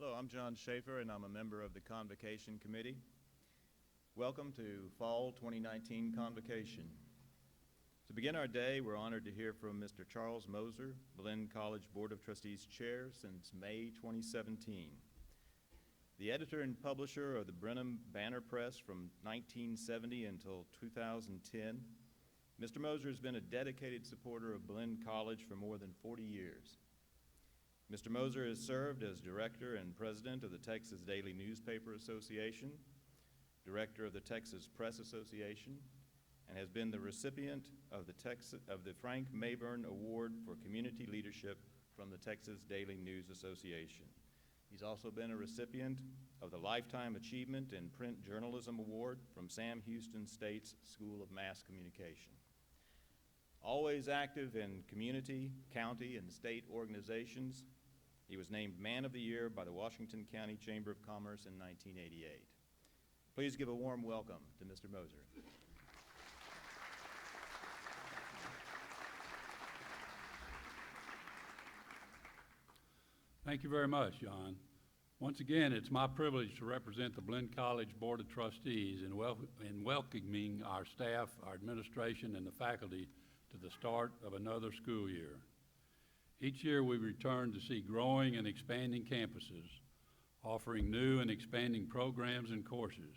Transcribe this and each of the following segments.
Hello, I'm John Schaefer, and I'm a member of the Convocation Committee. Welcome to Fall 2019 Convocation. To begin our day, we're honored to hear from Mr. Charles Moser, Blinn College Board of Trustees Chair since May 2017. The editor and publisher of the Brenham Banner Press from 1970 until 2010, Mr. Moser has been a dedicated supporter of Blinn College for more than 40 years. Mr. Moser has served as director and president of the Texas Daily Newspaper Association, director of the Texas Press Association, and has been the recipient of the Frank Mayburn Award for Community Leadership from the Texas Daily News Association. He's also been a recipient of the Lifetime Achievement in Print Journalism Award from Sam Houston State's School of Mass Communication. Always active in community, county, and state organizations, he was named Man of the Year by the Washington County Chamber of Commerce in 1988. Please give a warm welcome to Mr. Moser. Thank you very much, John. Once again, it's my privilege to represent the Blinn College Board of Trustees in welcoming our staff, our administration, and the faculty to the start of another school year. Each year we return to see growing and expanding campuses, offering new and expanding programs and courses.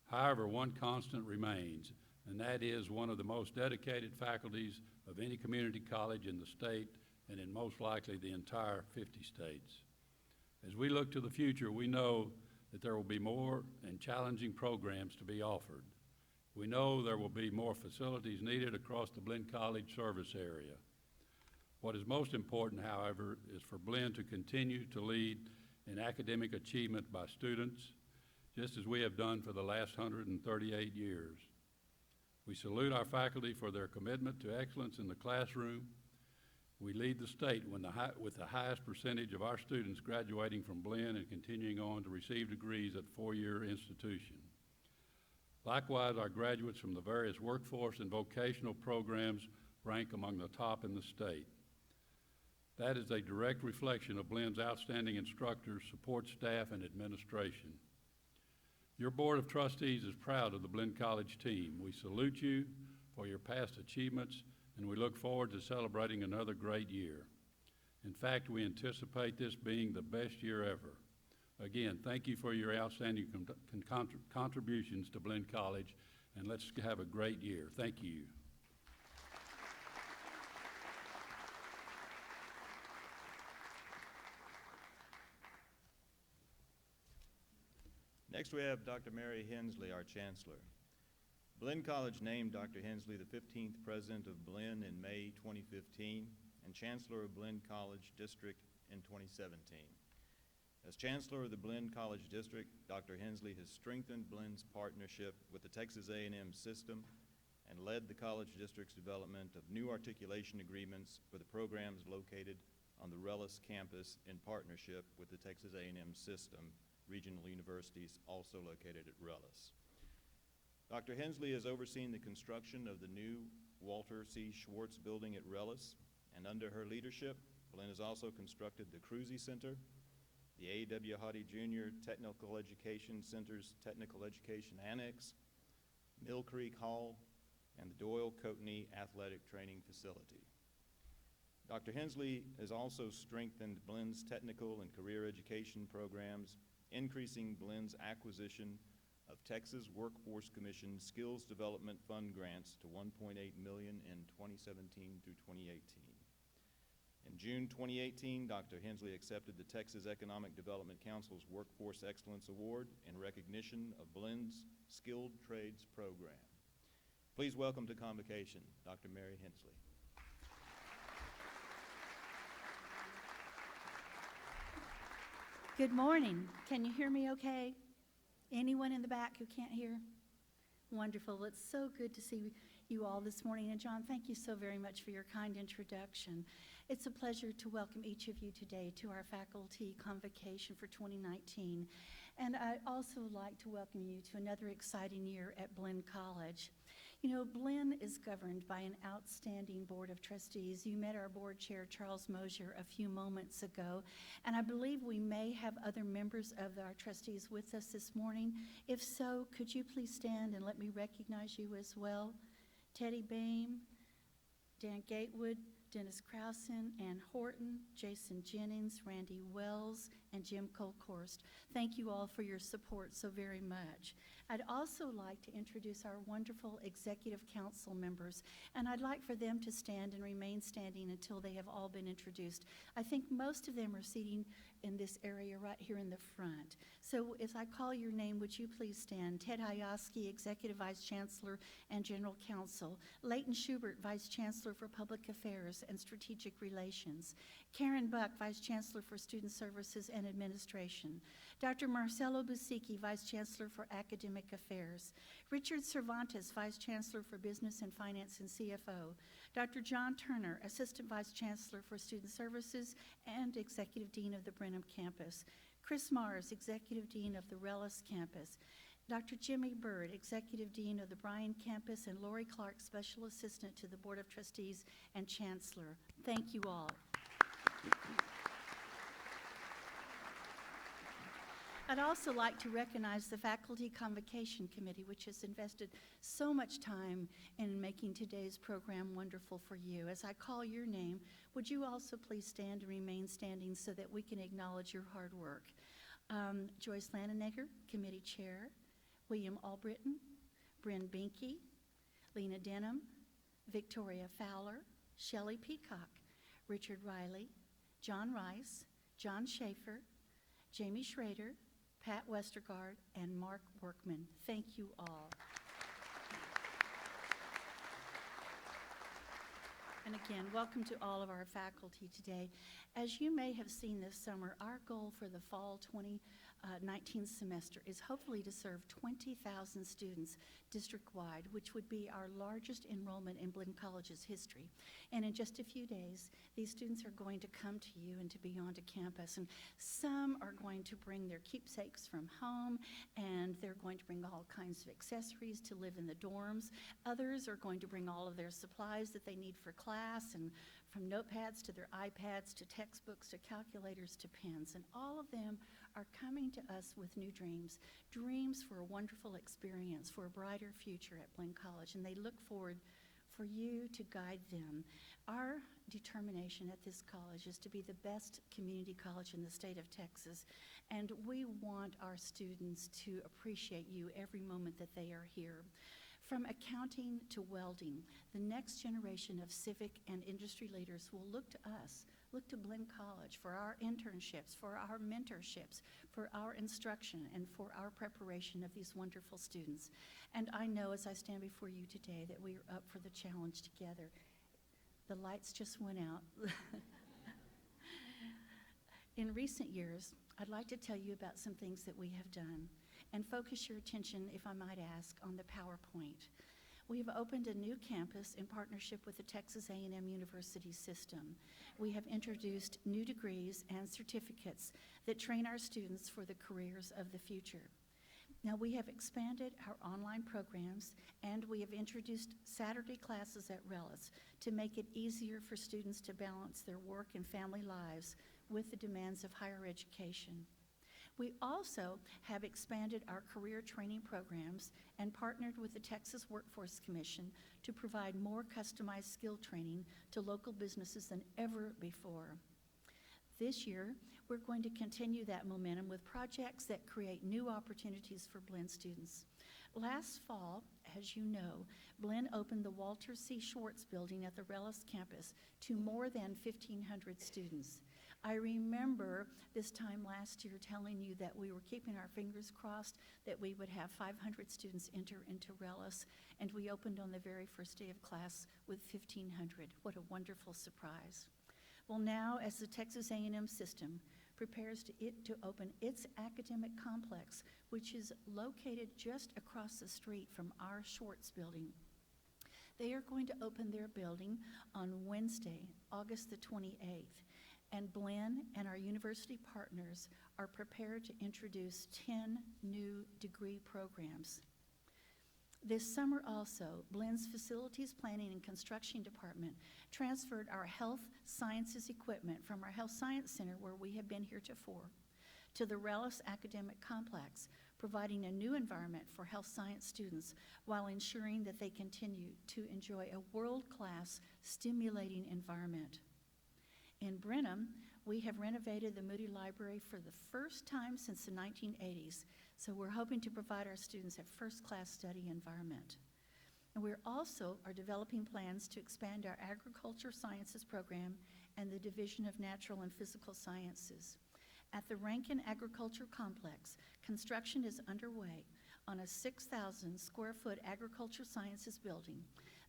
However, one constant remains, and that is one of the most dedicated faculties of any community college in the state and in most likely the entire 50 states. As we look to the future, we know that there will be more and challenging programs to be offered. We know there will be more facilities needed across the Blinn College service area. What is most important, however, is for Blinn to continue to lead in academic achievement by students, just as we have done for the last 138 years. We salute our faculty for their commitment to excellence in the classroom. We lead the state with the highest percentage of our students graduating from Blinn and continuing on to receive degrees at four-year institutions. Likewise, our graduates from the various workforce and vocational programs rank among the top in the state. That is a direct reflection of Blinn's outstanding instructors, support staff, and administration. Your Board of Trustees is proud of the Blinn College team. We salute you for your past achievements, and we look forward to celebrating another great year. In fact, we anticipate this being the best year ever. Again, thank you for your outstanding contributions to Blinn College, and let's have a great year. Thank you. Next we have Dr. Mary Hensley, our Chancellor. Blinn College named Dr. Hensley the 15th President of Blinn in May 2015 and Chancellor of Blinn College District in 2017. As Chancellor of the Blinn College District, Dr. Hensley has strengthened Blinn's partnership with the Texas A&M system and led the college district's development of new articulation agreements for the programs located on the Rellis campus in partnership with the Texas A&M system, regional universities also located at Rellis. Dr. Hensley has overseen the construction of the new Walter C. Schwartz building at Rellis, and under her leadership, Blinn has also constructed the Cruzy Center, the A.W. Hottie Jr. Technical Education Center's Technical Education Annex, Mill Creek Hall, and the Doyle Coatney Athletic Training Facility. Dr. Hensley has also strengthened Blinn's technical and career education programs, increasing Blinn's acquisition of Texas Workforce Commission Skills Development Fund grants to $1.8 million in 2017 through 2018. In June 2018, Dr. Hensley accepted the Texas Economic Development Council's Workforce Excellence Award in recognition of Blinn's Skilled Trades program. Please welcome to Convocation, Dr. Mary Hensley. Good morning. Can you hear me okay? Anyone in the back who can't hear? Wonderful. It's so good to see you all this morning. And John, thank you so very much for your kind introduction. It's a pleasure to welcome each of you today to our Faculty Convocation for 2019. And I'd also like to welcome you to another exciting year at Blinn College. You know, Blinn is governed by an outstanding board of trustees. You met our board chair, Charles Mosier, a few moments ago, and I believe we may have other members of our trustees with us this morning. If so, could you please stand and let me recognize you as well? Teddy Boehm, Dan Gatewood, Dennis Krausen, Ann Horton, Jason Jennings, Randy Wells, and Jim Colkhorst. Thank you all for your support so very much. I'd also like to introduce our wonderful executive council members, and I'd like for them to stand and remain standing until they have all been introduced. I think most of them are seating in this area right here in the front. So as I call your name, would you please stand? Ted Hayaski, Executive Vice Chancellor and General Counsel. Leighton Schubert, Vice Chancellor for Public Affairs and Strategic Relations. Karen Buck, Vice Chancellor for Student Services and Administration. Dr. Marcelo Busicki, Vice Chancellor for Academic Affairs. Richard Cervantes, Vice Chancellor for Business and Finance and CFO. Dr. John Turner, Assistant Vice Chancellor for Student Services and Executive Dean of the Brenham Campus. Chris Mars, Executive Dean of the Rellis Campus. Dr. Jimmy Bird, Executive Dean of the Bryan Campus, and Lori Clark, Special Assistant to the Board of Trustees and Chancellor. Thank you all. I'd also like to recognize the Faculty Convocation Committee, which has invested so much time in making today's program wonderful for you. As I call your name, would you also please stand and remain standing so that we can acknowledge your hard work? Joyce Lannenegger, Committee Chair, William Albritton, Bryn Binky, Lena Denham, Victoria Fowler, Shelley Peacock, Richard Riley, John Rice, John Schaefer, Jamie Schrader, Pat Westergaard, and Mark Workman. Thank you all. And again, welcome to all of our faculty today. As you may have seen this summer, our goal for the fall 2019 semester is hopefully to serve 20,000 students district-wide, which would be our largest enrollment in Blinn College's history. And in just a few days, these students are going to come to you and to be onto campus. And some are going to bring their keepsakes from home, and they're going to bring all kinds of accessories to live in the dorms. Others are going to bring all of their supplies that they need for class, and from notepads to their iPads to textbooks to calculators to pens. And all of them are coming to us with new dreams, dreams for a wonderful experience, for a brighter future at Blinn College, and they look forward for you to guide them. Our determination at this college is to be the best community college in the state of Texas, and we want our students to appreciate you every moment that they are here. From accounting to welding, the next generation of civic and industry leaders will look to us, look to Blinn College for our internships, for our mentorships, for our instruction, and for our preparation of these wonderful students. And I know as I stand before you today that we are up for the challenge together. The lights just went out. In recent years, I'd like to tell you about some things that we have done and focus your attention, if I might ask, on the PowerPoint. We have opened a new campus in partnership with the Texas A&M University system. We have introduced new degrees and certificates that train our students for the careers of the future. Now, we have expanded our online programs, and we have introduced Saturday classes at Rellis to make it easier for students to balance their work and family lives with the demands of higher education. We also have expanded our career training programs and partnered with the Texas Workforce Commission to provide more customized skill training to local businesses than ever before. This year, we're going to continue that momentum with projects that create new opportunities for Blinn students. Last fall, as you know, Blinn opened the Walter C. Schwartz building at the Rellis campus to more than 1,500 students. I remember this time last year telling you that we were keeping our fingers crossed that we would have 500 students enter into Rellis, and we opened on the very first day of class with 1,500. What a wonderful surprise. Well, now, as the Texas A&M system prepares to open its academic complex, which is located just across the street from our Schwartz building, they are going to open their building on Wednesday, August the 28th. And Blinn and our university partners are prepared to introduce 10 new degree programs. This summer also, Blinn's Facilities Planning and Construction Department transferred our health sciences equipment from our Health Science Center, where we have been heretofore, to the Relish Academic Complex, providing a new environment for health science students while ensuring that they continue to enjoy a world-class, stimulating environment. In Brenham, we have renovated the Moody Library for the first time since the 1980s, so we're hoping to provide our students a first-class study environment. And we also are developing plans to expand our agriculture sciences program and the Division of Natural and Physical Sciences. At the Rankin Agriculture Complex, construction is underway on a 6,000 square foot agriculture sciences building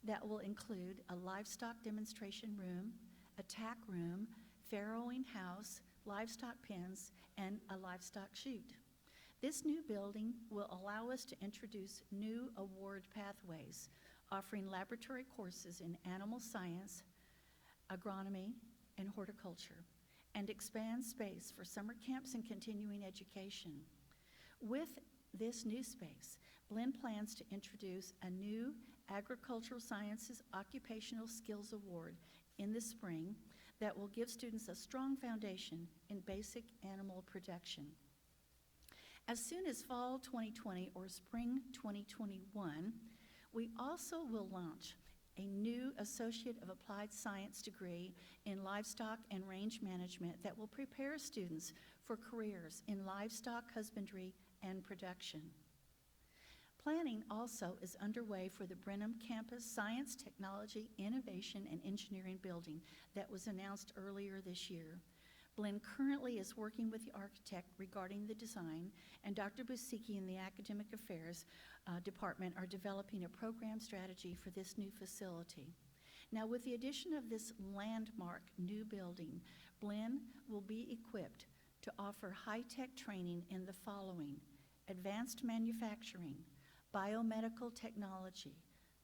that will include a livestock demonstration room, a tack room, farrowing house, livestock pens, and a livestock chute. This new building will allow us to introduce new award pathways, offering laboratory courses in animal science, agronomy, and horticulture, and expand space for summer camps and continuing education. With this new space, Blinn plans to introduce a new Agricultural Sciences Occupational Skills Award in the spring that will give students a strong foundation in basic animal production. As soon as fall 2020 or spring 2021, we also will launch a new Associate of Applied Science degree in Livestock and Range Management that will prepare students for careers in livestock husbandry and production. Planning also is underway for the Brenham Campus Science, Technology, Innovation, and Engineering building that was announced earlier this year. Blinn currently is working with the architect regarding the design, and Dr. Busicki and the Academic Affairs Department are developing a program strategy for this new facility. Now, with the addition of this landmark new building, Blinn will be equipped to offer high-tech training in the following: advanced manufacturing, biomedical technology,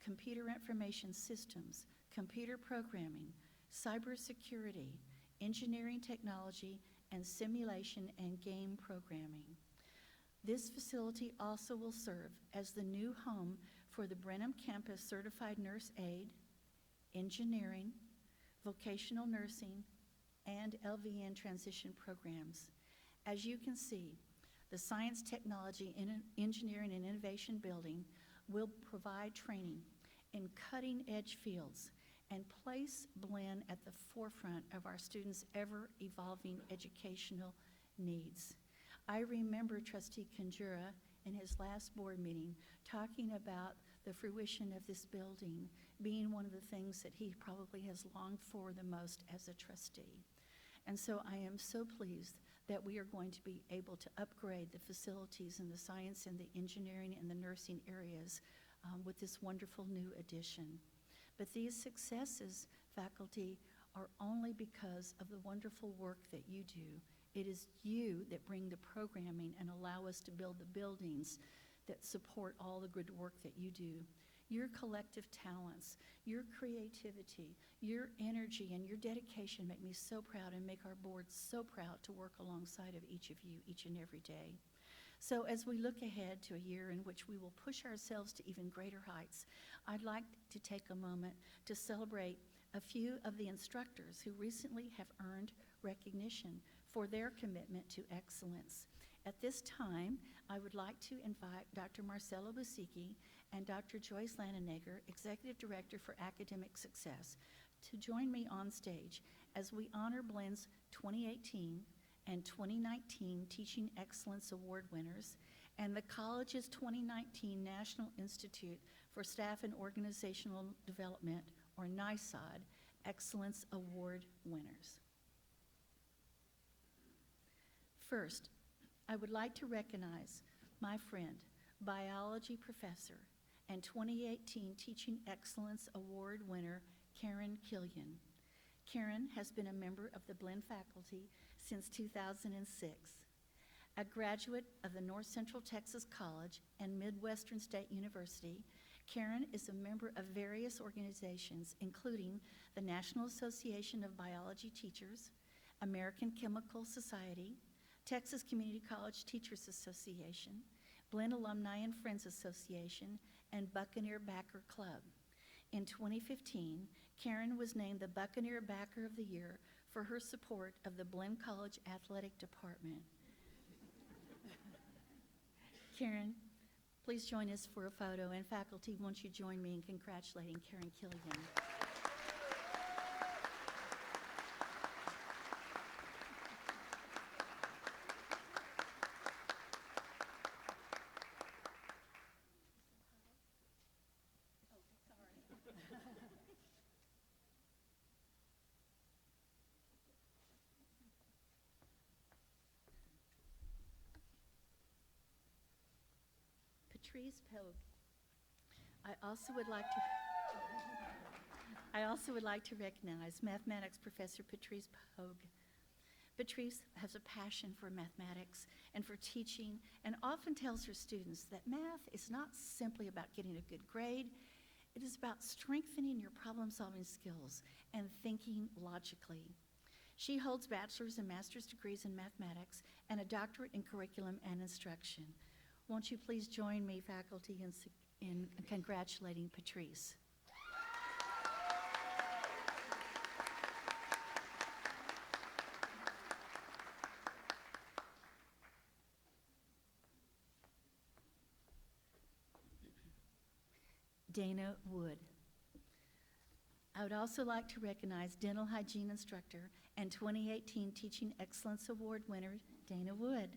computer information systems, computer programming, cybersecurity, engineering technology, and simulation and game programming. This facility also will serve as the new home for the Brenham Campus Certified Nurse Aide, Engineering, Vocational Nursing, and LVN transition programs. As you can see, the Science, Technology, Engineering, and Innovation building will provide training in cutting-edge fields and place Blinn at the forefront of our students' ever-evolving educational needs. I remember Trustee Conjura in his last board meeting talking about the fruition of this building being one of the things that he probably has longed for the most as a trustee. And so I am so pleased that we are going to be able to upgrade the facilities in the science and the engineering and the nursing areas with this wonderful new addition. But these successes, faculty, are only because of the wonderful work that you do. It is you that bring the programming and allow us to build the buildings that support all the good work that you do. Your collective talents, your creativity, your energy, and your dedication make me so proud and make our board so proud to work alongside of each of you each and every day. So as we look ahead to a year in which we will push ourselves to even greater heights, I'd like to take a moment to celebrate a few of the instructors who recently have earned recognition for their commitment to excellence. At this time, I would like to invite Dr. Marcelo Busicki and Dr. Joyce Lanenegger, Executive Director for Academic Success, to join me on stage as we honor Blinn's 2018 and 2019 Teaching Excellence Award winners and the college's 2019 National Institute for Staff and Organizational Development, or NISOD, Excellence Award winners. First, I would like to recognize my friend, biology professor, and 2018 Teaching Excellence Award winner, Karen Killian. Karen has been a member of the Blinn faculty since 2006. A graduate of the North Central Texas College and Midwestern State University, Karen is a member of various organizations, including the National Association of Biology Teachers, American Chemical Society, Texas Community College Teachers Association, Blinn Alumni and Friends Association, and Buccaneer Backer Club. In 2015, Karen was named the Buccaneer Backer of the Year for her support of the Blinn College Athletic Department. Karen, please join us for a photo, and faculty, won't you join me in congratulating Karen Killian? Patrice Pogue. I also would like to recognize mathematics professor Patrice Pogue. Patrice has a passion for mathematics and for teaching, and often tells her students that math is not simply about getting a good grade. It is about strengthening your problem-solving skills and thinking logically. She holds bachelor's and master's degrees in mathematics and a doctorate in curriculum and instruction. Won't you please join me, faculty, in congratulating Patrice? Dana Wood. I would also like to recognize dental hygiene instructor and 2018 Teaching Excellence Award winner, Dana Wood.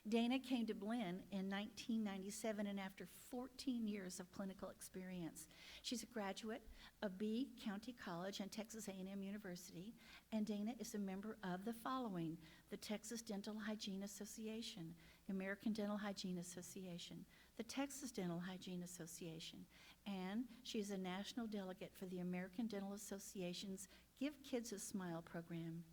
Dana came to Blinn in 1997 and after 14 years of clinical experience. She's a graduate of B County College and Texas A&M University, and Dana is a member of the following: the Texas Dental Hygiene Association, American Dental Hygiene Association, the Texas Dental Hygiene Association, and she is a national delegate for the American Dental Association's Give Kids a Smile program.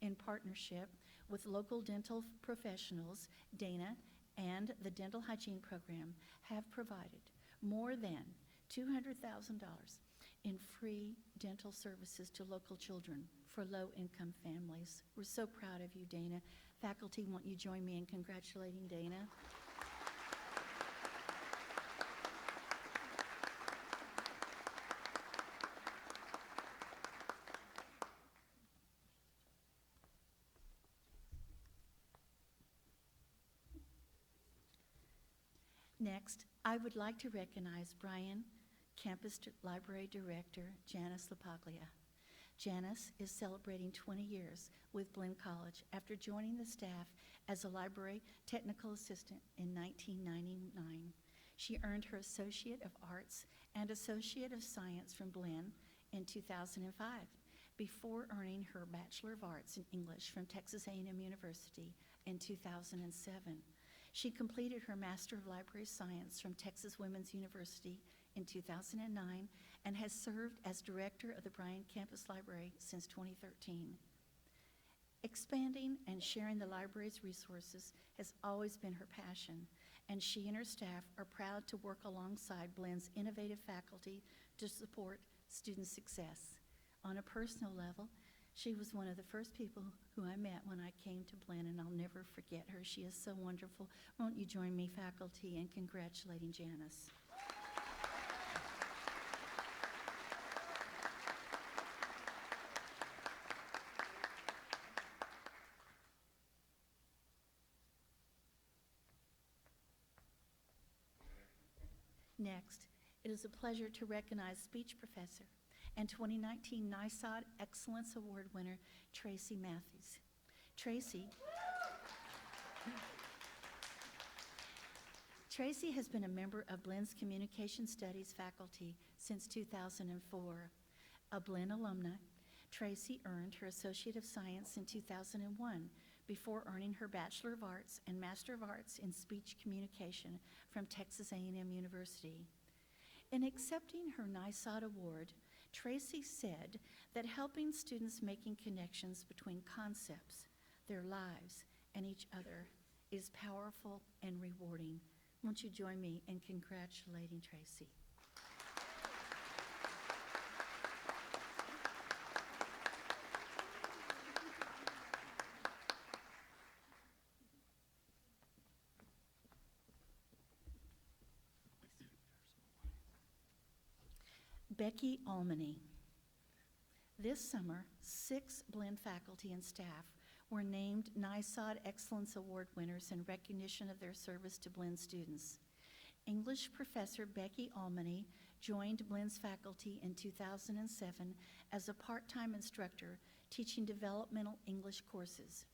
In partnership with local dental professionals, Dana and the Dental Hygiene Program have provided more than $200,000 in free dental services to local children for low-income families. We're so proud of you, Dana. Faculty, won't you join me in congratulating Dana? Next, I would like to recognize Brian, Campus Library Director, Janice LaPaglia. Janice is celebrating 20 years with Blinn College after joining the staff as a library technical assistant in 1999. She earned her Associate of Arts and Associate of Science from Blinn in 2005, before earning her Bachelor of Arts in English from Texas A&M University in 2007. She completed her Master of Library Science from Texas Women's University in 2009 and has served as director of the Bryan Campus Library since 2013. Expanding and sharing the library's resources has always been her passion, and she and her staff are proud to work alongside Blinn's innovative faculty to support student success. On a personal level, she was one of the first people who I met when I came to Blinn, and I'll never forget her. She is so wonderful. Won't you join me, faculty, in congratulating Janice? Next, it is a pleasure to recognize speech professor and 2019 NYSOD Excellence Award winner, Tracy Matthews. Tracy has been a member of Blinn's Communication Studies faculty since 2004. A Blinn alumna, Tracy earned her Associate of Science in 2001 before earning her Bachelor of Arts and Master of Arts in Speech Communication from Texas A&M University. In accepting her NYSOD award, Tracy said that helping students making connections between concepts, their lives, and each other is powerful and rewarding. Won't you join me in congratulating Tracy? Becky Almany. This summer, 6 Blinn faculty and staff were named NYSOD Excellence Award winners in recognition of their service to Blinn students. English professor Becky Almany joined Blinn's faculty in 2007 as a part-time instructor teaching developmental English courses.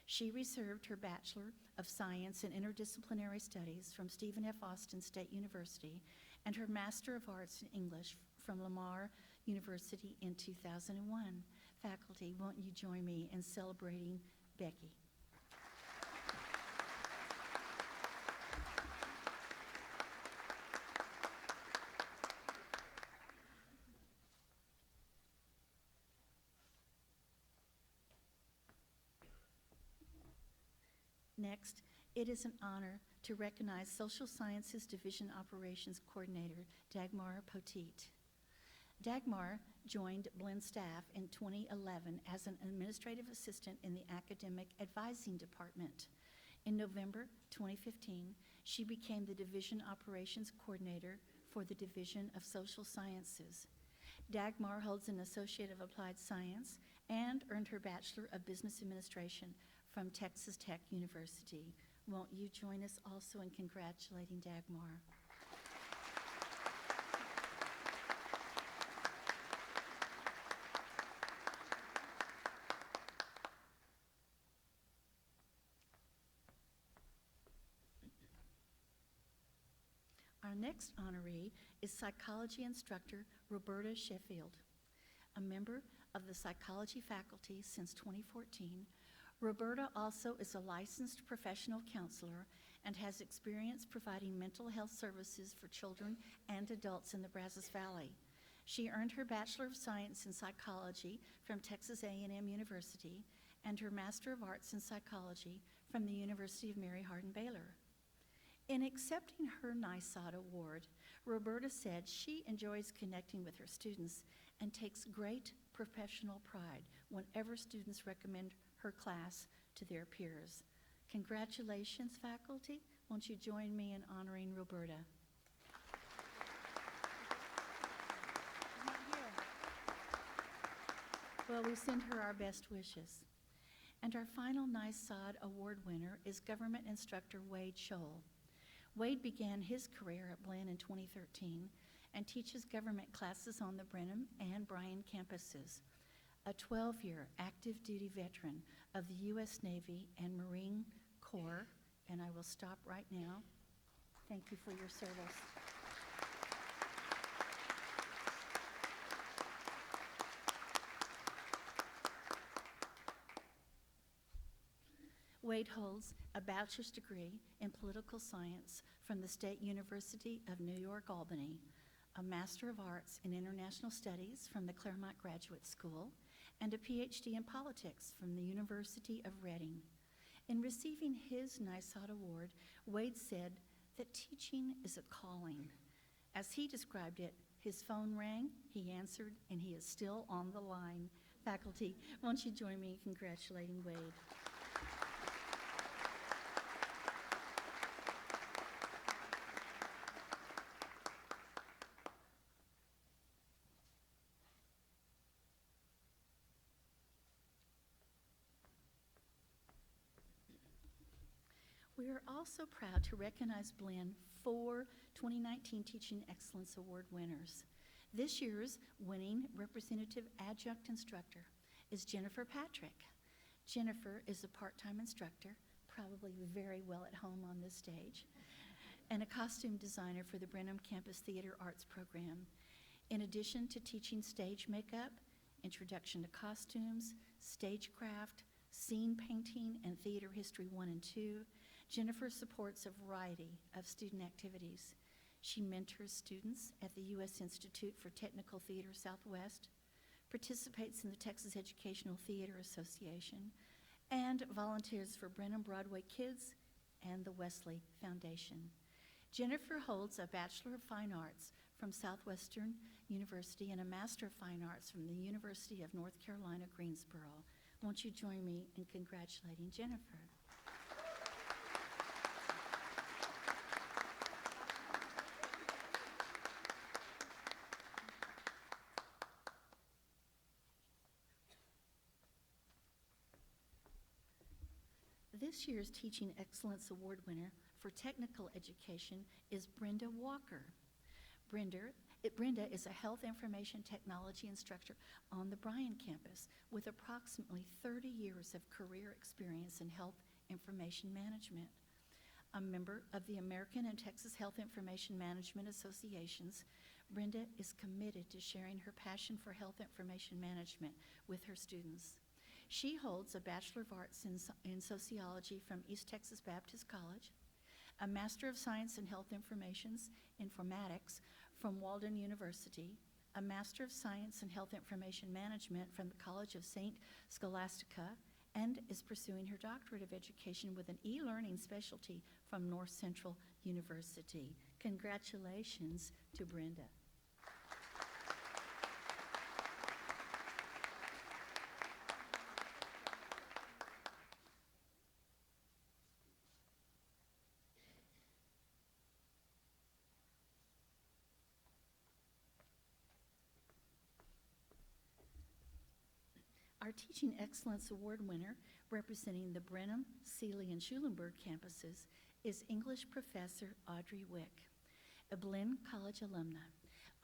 She received her Bachelor of Science in Interdisciplinary Studies from Stephen F. Austin State University and her Master of Arts in English from Lamar University in 2001. Faculty, won't you join me in celebrating Becky? Next, it is an honor to recognize Social Sciences Division Operations Coordinator Dagmar Poteet. Dagmar joined Blinn staff in 2011 as an administrative assistant in the Academic Advising Department. In November 2015, she became the Division Operations Coordinator for the Division of Social Sciences. Dagmar holds an Associate of Applied Science and earned her Bachelor of Business Administration from Texas Tech University. Won't you join us also in congratulating Dagmar? Our next honoree is psychology instructor Roberta Sheffield. A member of the psychology faculty since 2014, Roberta also is a licensed professional counselor and has experience providing mental health services for children and adults in the Brazos Valley. She earned her Bachelor of Science in Psychology from Texas A&M University and her Master of Arts in Psychology from the University of Mary Hardin-Baylor. In accepting her NYSOD award, Roberta said she enjoys connecting with her students and takes great professional pride whenever students recommend her class to their peers. Congratulations, faculty. Won't you join me in honoring Roberta? Well, we send her our best wishes. And our final NYSOD award winner is government instructor Wade Scholl. Wade began his career at Blinn in 2013 and teaches government classes on the Brenham and Bryan campuses. A 12-year active duty veteran of the U.S. Navy and Marine Corps, and I will stop right now. Thank you for your service. Wade holds a bachelor's degree in political science from the State University of New York, Albany, a Master of Arts in International Studies from the Claremont Graduate School, and a PhD in politics from the University of Reading. In receiving his NYSOD award, Wade said that teaching is a calling. As he described it, his phone rang, he answered, and he is still on the line. Faculty, won't you join me in congratulating Wade? We are also proud to recognize Blinn 4 2019 Teaching Excellence Award winners. This year's winning representative adjunct instructor is Jennifer Patrick. Jennifer is a part-time instructor, probably very well at home on this stage, and a costume designer for the Brenham Campus Theater Arts Program. In addition to teaching stage makeup, introduction to costumes, stagecraft, scene painting, and theater history 1 and 2, Jennifer supports a variety of student activities. She mentors students at the U.S. Institute for Technical Theater Southwest, participates in the Texas Educational Theater Association, and volunteers for Brenham Broadway Kids and the Wesley Foundation. Jennifer holds a Bachelor of Fine Arts from Southwestern University and a Master of Fine Arts from the University of North Carolina, Greensboro. Won't you join me in congratulating Jennifer? This year's Teaching Excellence Award winner for technical education is Brenda Walker. Brenda is a health information technology instructor on the Bryan campus with approximately 30 years of career experience in health information management. A member of the American and Texas Health Information Management Associations, Brenda is committed to sharing her passion for health information management with her students. She holds a Bachelor of Arts in Sociology from East Texas Baptist College, a Master of Science in Health Informatics from Walden University, a Master of Science in Health Information Management from the College of St. Scholastica, and is pursuing her doctorate of education with an e-learning specialty from North Central University. Congratulations to Brenda. Our Teaching Excellence Award winner, representing the Brenham, Seeley, and Schulenburg campuses, is English professor Audrey Wick, a Blinn College alumna.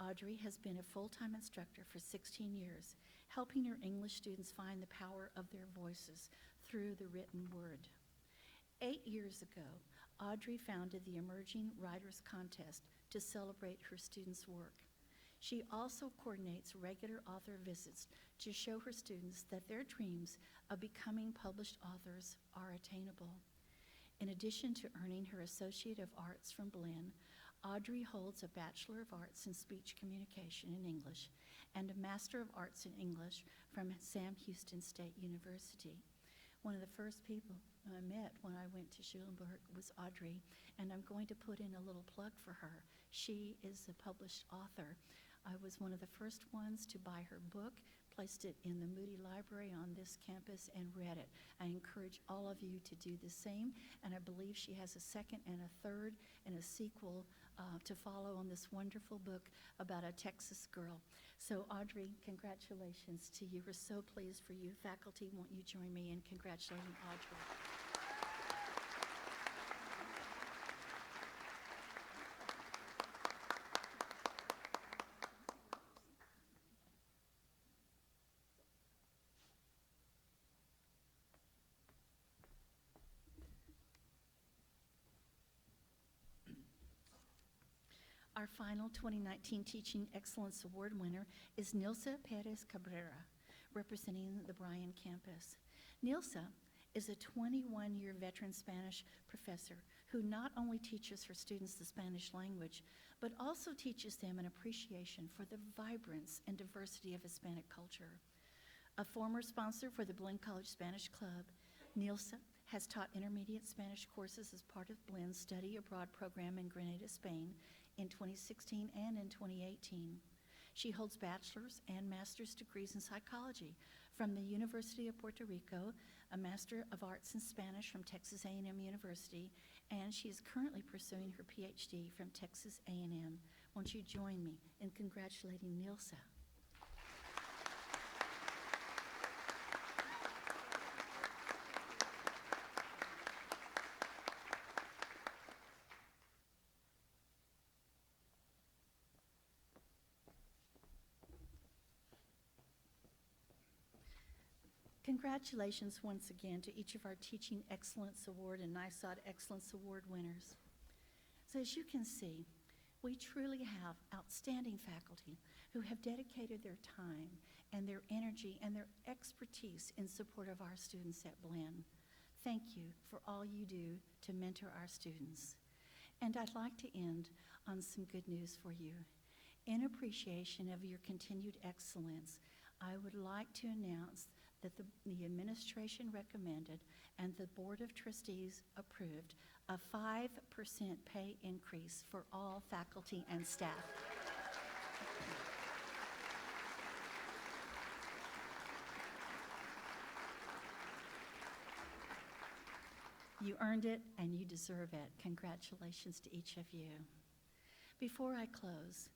Audrey has been a full-time instructor for 16 years, helping her English students find the power of their voices through the written word. 8 years ago, Audrey founded the Emerging Writers Contest to celebrate her students' work. She also coordinates regular author visits to show her students that their dreams of becoming published authors are attainable. In addition to earning her Associate of Arts from Blinn, Audrey holds a Bachelor of Arts in Speech Communication in English and a Master of Arts in English from Sam Houston State University. One of the first people I met when I went to Schulenburg was Audrey, and I'm going to put in a little plug for her. She is a published author. I was one of the first ones to buy her book, placed it in the Moody Library on this campus, and read it. I encourage all of you to do the same, and I believe she has a second and a third and a sequel to follow on this wonderful book about a Texas girl. So Audrey, congratulations to you. We're so pleased for you. Faculty, won't you join me in congratulating Audrey? Our final 2019 Teaching Excellence Award winner is Nilsa Perez Cabrera, representing the Bryan campus. Nilsa is a 21-year veteran Spanish professor who not only teaches her students the Spanish language, but also teaches them an appreciation for the vibrance and diversity of Hispanic culture. A former sponsor for the Blinn College Spanish Club, Nilsa has taught intermediate Spanish courses as part of Blinn's Study Abroad program in Grenada, Spain, in 2016 and in 2018. She holds bachelor's and master's degrees in psychology from the University of Puerto Rico, a Master of Arts in Spanish from Texas A&M University, and she is currently pursuing her PhD from Texas A&M. Won't you join me in congratulating Nilsa? Congratulations once again to each of our Teaching Excellence Award and NISOD Excellence Award winners. So as you can see, we truly have outstanding faculty who have dedicated their time and their energy and their expertise in support of our students at Blinn. Thank you for all you do to mentor our students. And I'd like to end on some good news for you. In appreciation of your continued excellence, I would like to announce that the administration recommended and the Board of Trustees approved a 5% pay increase for all faculty and staff. You earned it and you deserve it. Congratulations to each of you. Before I close,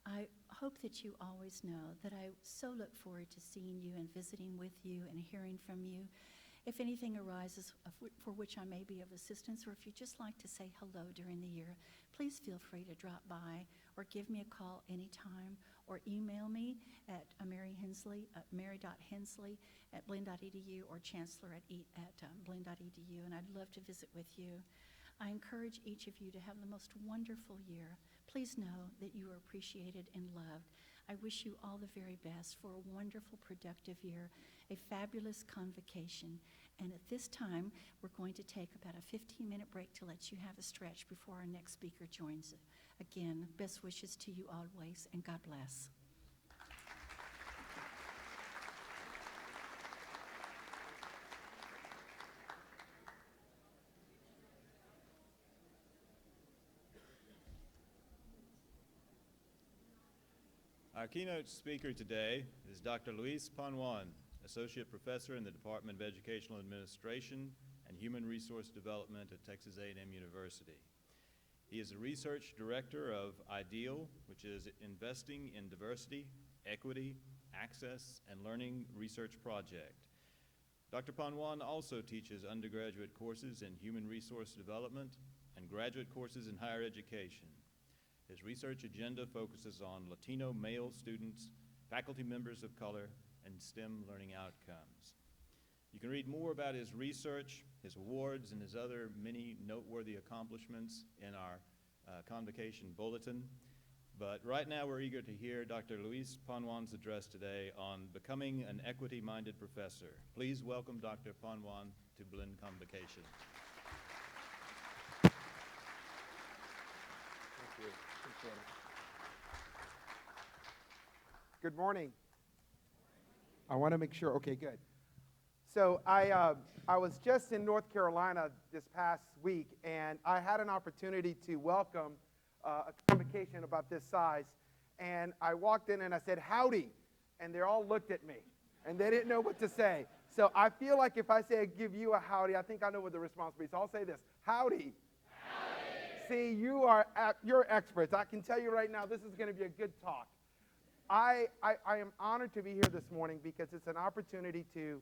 I hope that you always know that I so look forward to seeing you and visiting with you and hearing from you. If anything arises for which I may be of assistance, or if you'd just like to say hello during the year, please feel free to drop by or give me a call anytime, or email me at mary.hensley@blinn.edu or chancellor@blinn.edu, and I'd love to visit with you. I encourage each of you to have the most wonderful year. Please know that you are appreciated and loved. I wish you all the very best for a wonderful, productive year, a fabulous convocation. And at this time, we're going to take about a 15-minute break to let you have a stretch before our next speaker joins. Again, best wishes to you always, and God bless. Our keynote speaker today is Dr. Luis Panwan, Associate Professor in the Department of Educational Administration and Human Resource Development at Texas A&M University. He is the Research Director of IDEAL, which is Investing in Diversity, Equity, Access, and Learning Research Project. Dr. Panwan also teaches undergraduate courses in Human Resource Development and graduate courses in higher education. His research agenda focuses on Latino male students, faculty members of color, and STEM learning outcomes. You can read more about his research, his awards, and his other many noteworthy accomplishments in our convocation bulletin. But right now we're eager to hear Dr. Luis Panwan's address today on becoming an equity-minded professor. Please welcome Dr. Panwan to Blinn Convocation. Good morning. I want to make sure, okay, good. So I was just in North Carolina this past week, and I had an opportunity to welcome a convocation about this size. And I walked in and I said, howdy, and they all looked at me, and they didn't know what to say. So I feel like if I say I give you a howdy, I think I know what the response will be. So I'll say this, howdy. See, you're experts. I can tell you right now, this is going to be a good talk. I am honored to be here this morning because it's an opportunity to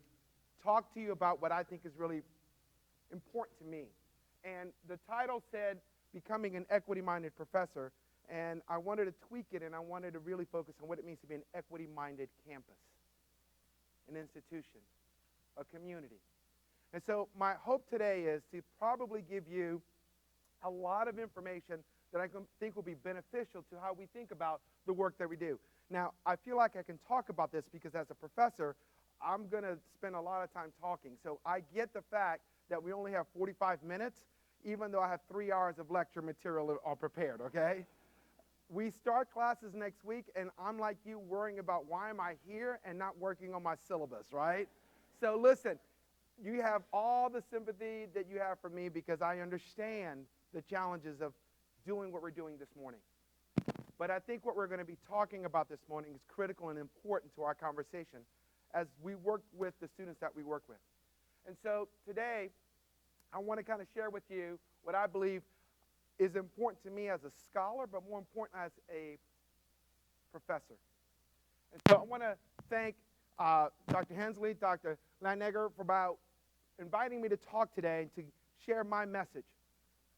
talk to you about what I think is really important to me. And the title said, Becoming an Equity-Minded Professor, and I wanted to tweak it, and I wanted to really focus on what it means to be an equity-minded campus, an institution, a community. And so my hope today is to probably give you a lot of information that I think will be beneficial to how we think about the work that we do. Now, I feel like I can talk about this because as a professor, I'm going to spend a lot of time talking. So I get the fact that we only have 45 minutes, even though I have 3 hours of lecture material all prepared, okay? We start classes next week, and I'm like you worrying about why am I here and not working on my syllabus, right? So listen, you have all the sympathy that you have for me because I understand the challenges of doing what we're doing this morning. But I think what we're going to be talking about this morning is critical and important to our conversation as we work with the students that we work with. And so today, I want to kind of share with you what I believe is important to me as a scholar, but more important as a professor. And so I want to thank Dr. Hensley, Dr. Landegger for inviting me to talk today and to share my message.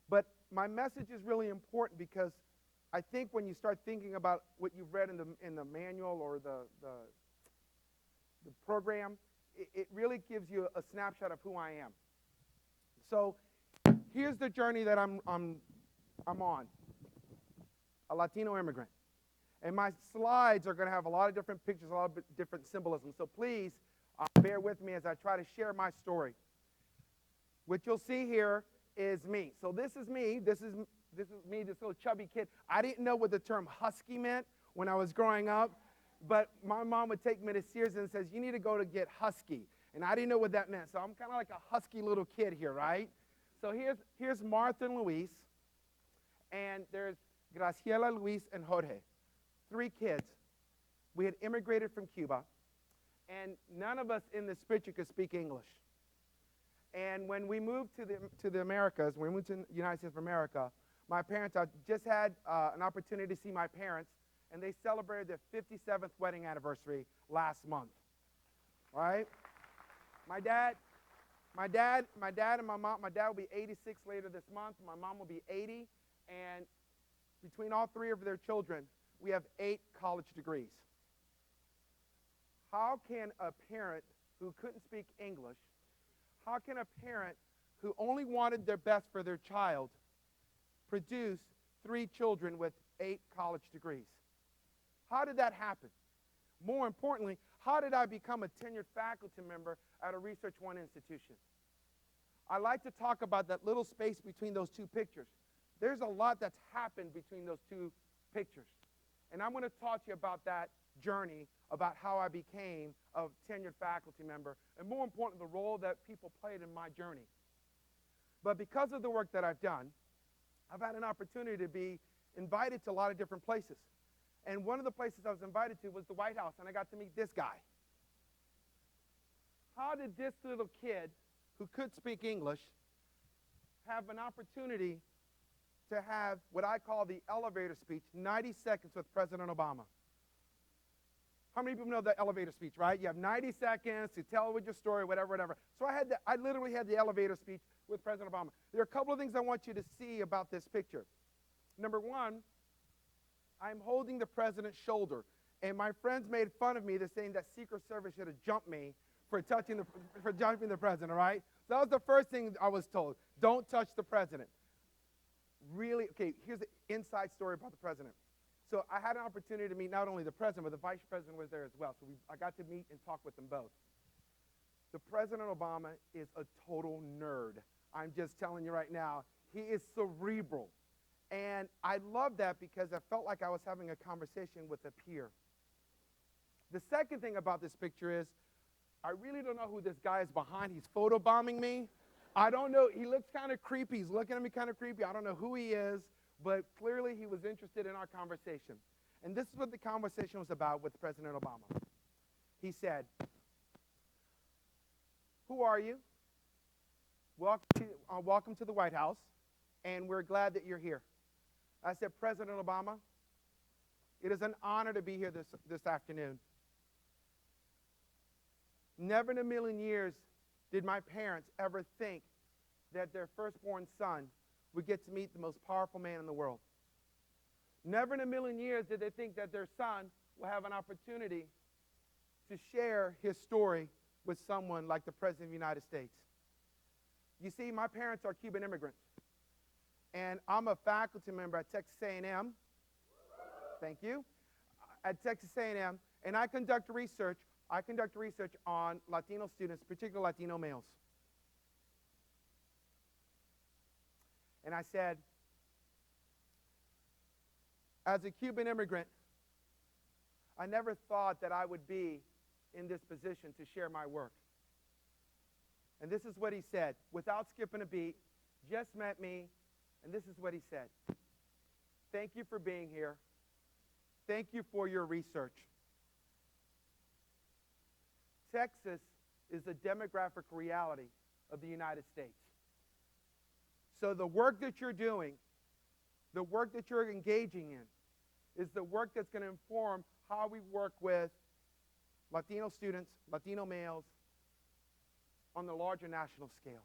But my message is really important because I think when you start thinking about what you've read in the manual or the program, it really gives you a snapshot of who I am. So here's the journey that I'm on, a Latino immigrant. And my slides are going to have a lot of different pictures, a lot of different symbolism. So please bear with me as I try to share my story. What you'll see here is me. So this is me. This is me, this little chubby kid. I didn't know what the term husky meant when I was growing up, but my mom would take me to Sears and says, you need to go to get husky. And I didn't know what that meant. So I'm kind of like a husky little kid here, right? So here's Martha and Luis, and there's Graciela, Luis, and Jorge. 3 kids. We had immigrated from Cuba, and none of us in this picture could speak English. And when we moved to the Americas, when we moved to the United States of America, my parents, I just had an opportunity to see my parents, and they celebrated their 57th wedding anniversary last month, right? My dad My dad and my mom, my dad will be 86 later this month. My mom will be 80. And between all three of their children, we have 8 college degrees. How can a parent who couldn't speak English, how can a parent who only wanted their best for their child produce 3 children with 8 college degrees? How did that happen? More importantly, how did I become a tenured faculty member at a Research One institution? I like to talk about that little space between those 2 pictures. There's a lot that's happened between those 2 pictures. And I'm going to talk to you about that journey, about how I became a tenured faculty member, and more importantly, the role that people played in my journey. But because of the work that I've done, I've had an opportunity to be invited to a lot of different places. And one of the places I was invited to was the White House, and I got to meet this guy. How did this little kid who could speak English have an opportunity to have what I call the elevator speech, 90 seconds with President Obama? How many people know the elevator speech, right? You have 90 seconds to tell your story, whatever, whatever. So I literally had the elevator speech with President Obama. There are a couple of things I want you to see about this picture. Number one, I'm holding the president's shoulder. And my friends made fun of me. They're saying that Secret Service should have jumped me for jumping the president, all right? So that was the first thing I was told. Don't touch the president. Really, okay, here's the inside story about the president. So I had an opportunity to meet not only the president, but the vice president was there as well. So I got to meet and talk with them both. The President Obama is a total nerd. I'm just telling you right now, he is cerebral. And I love that because I felt like I was having a conversation with a peer. The second thing about this picture is, I really don't know who this guy is behind. He's photobombing me. I don't know. He looks kind of creepy. He's looking at me kind of creepy. I don't know who he is, but clearly he was interested in our conversation. And this is what the conversation was about with President Obama. He said, "Who are you? Welcome to the White House, and we're glad that you're here." I said, "President Obama, it is an honor to be here this afternoon. Never in a million years did my parents ever think that their firstborn son would get to meet the most powerful man in the world. Never in a million years did they think that their son will have an opportunity to share his story with someone like the President of the United States. You see, my parents are Cuban immigrants, and I'm a faculty member at Texas A&M. Thank you. At Texas A&M, and I conduct research on Latino students, particularly Latino males. And I said, as a Cuban immigrant, I never thought that I would be in this position to share my work. And this is what he said, without skipping a beat, just met me, and this is what he said. "Thank you for being here. Thank you for your research. Texas is the demographic reality of the United States. So the work that you're doing, the work that you're engaging in, is the work that's going to inform how we work with Latino students, Latino males, on the larger national scale.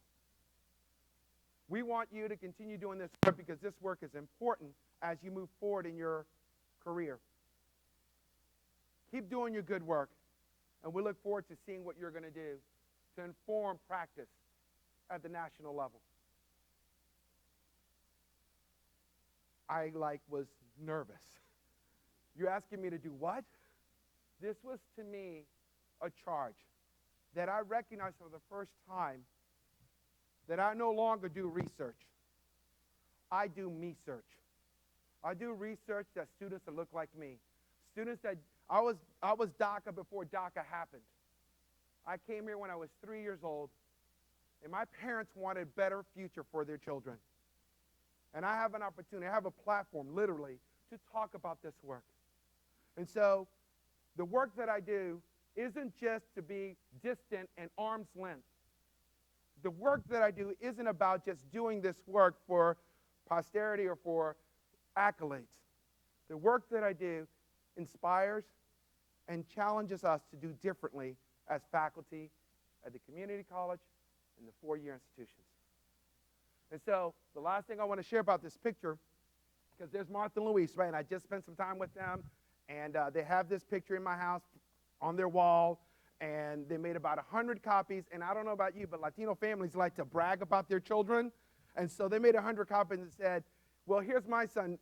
We want you to continue doing this work because this work is important as you move forward in your career. Keep doing your good work, and we look forward to seeing what you're going to do to inform practice at the national level." I was nervous. You're asking me to do what? This was to me a charge that I recognized for the first time that I no longer do research. I do me-search. I do research that students that look like me. Students that, I was DACA before DACA happened. I came here when I was 3 years old, and my parents wanted a better future for their children. And I have an opportunity, I have a platform, literally, to talk about this work. And so, the work that I do isn't just to be distant and arm's length. The work that I do isn't about just doing this work for posterity or for accolades. The work that I do inspires and challenges us to do differently as faculty at the community college in the four-year institutions. And so the last thing I want to share about this picture, because there's Martha and Luis, right? And I just spent some time with them, and they have this picture in my house on their wall, and they made about 100 copies. And I don't know about you, but Latino families like to brag about their children. And so they made 100 copies and said, well, here's my son.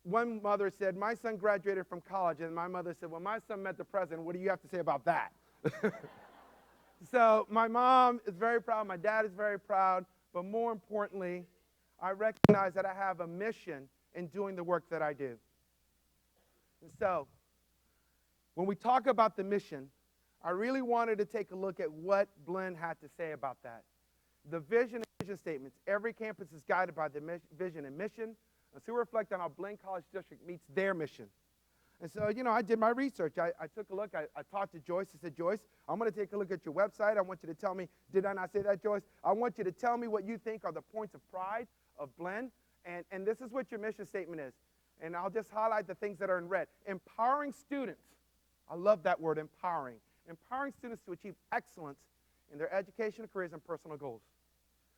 One mother said, my son graduated from college. And my mother said, well, my son met the president. What do you have to say about that? So my mom is very proud. My dad is very proud. But more importantly, I recognize that I have a mission in doing the work that I do. And so when we talk about the mission, I really wanted to take a look at what Blinn had to say about that. The vision and mission statements. Every campus is guided by the vision and mission. And so we reflect on how Blinn College District meets their mission. And so, I did my research. I took a look. I talked to Joyce. I said, Joyce, I'm going to take a look at your website. I want you to tell me, did I not say that, Joyce? I want you to tell me what you think are the points of pride of Blinn. And this is what your mission statement is. And I'll just highlight the things that are in red. Empowering students. I love that word, empowering. Empowering students to achieve excellence in their education, careers, and personal goals.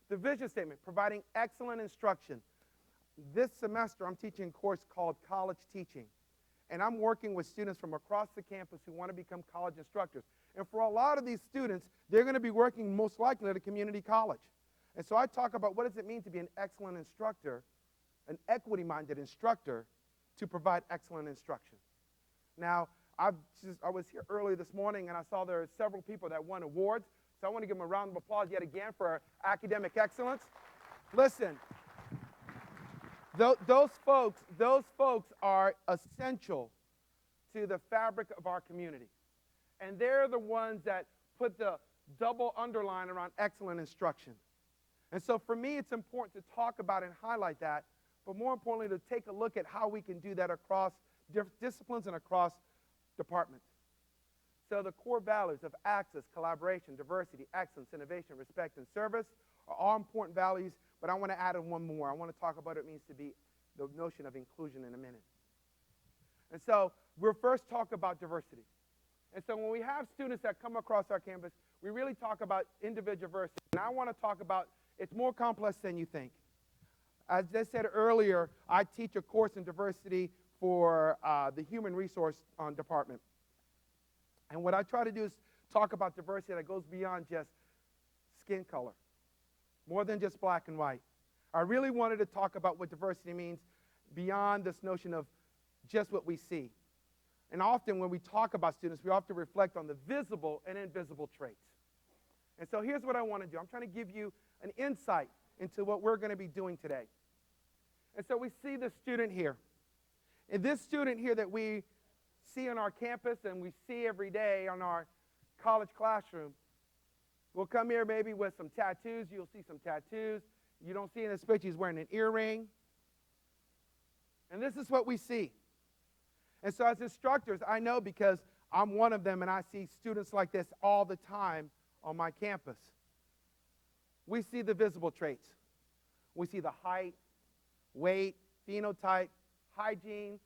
The vision statement, providing excellent instruction. This semester, I'm teaching a course called College Teaching. And I'm working with students from across the campus who want to become college instructors. And for a lot of these students, they're going to be working most likely at a community college. And so I talk about what does it mean to be an excellent instructor, an equity-minded instructor, to provide excellent instruction. Now, I was here earlier this morning, and I saw there are several people that won awards. So I want to give them a round of applause yet again for academic excellence. Listen, those folks are essential to the fabric of our community. And they're the ones that put the double underline around excellent instruction. And so for me, it's important to talk about and highlight that, but more importantly, to take a look at how we can do that across disciplines and across departments. So the core values of access, collaboration, diversity, excellence, innovation, respect, and service are all important values, but I want to add in one more. I want to talk about what it means to be the notion of inclusion in a minute. And so we'll first talk about diversity. And so when we have students that come across our campus, we really talk about individual diversity. And I want to talk about it's more complex than you think. As I said earlier, I teach a course in diversity for the human resource department. And what I try to do is talk about diversity that goes beyond just skin color, more than just black and white. I really wanted to talk about what diversity means beyond this notion of just what we see. And often when we talk about students, we often reflect on the visible and invisible traits. And so here's what I want to do. I'm trying to give you an insight into what we're going to be doing today. And so we see the student here. And this student here that we see on our campus and we see every day on our college classroom will come here maybe with some tattoos. You'll see some tattoos. You don't see in this picture he's wearing an earring. And this is what we see. And so as instructors, I know because I'm one of them and I see students like this all the time on my campus. We see the visible traits. We see the height, weight, phenotype, hygiene,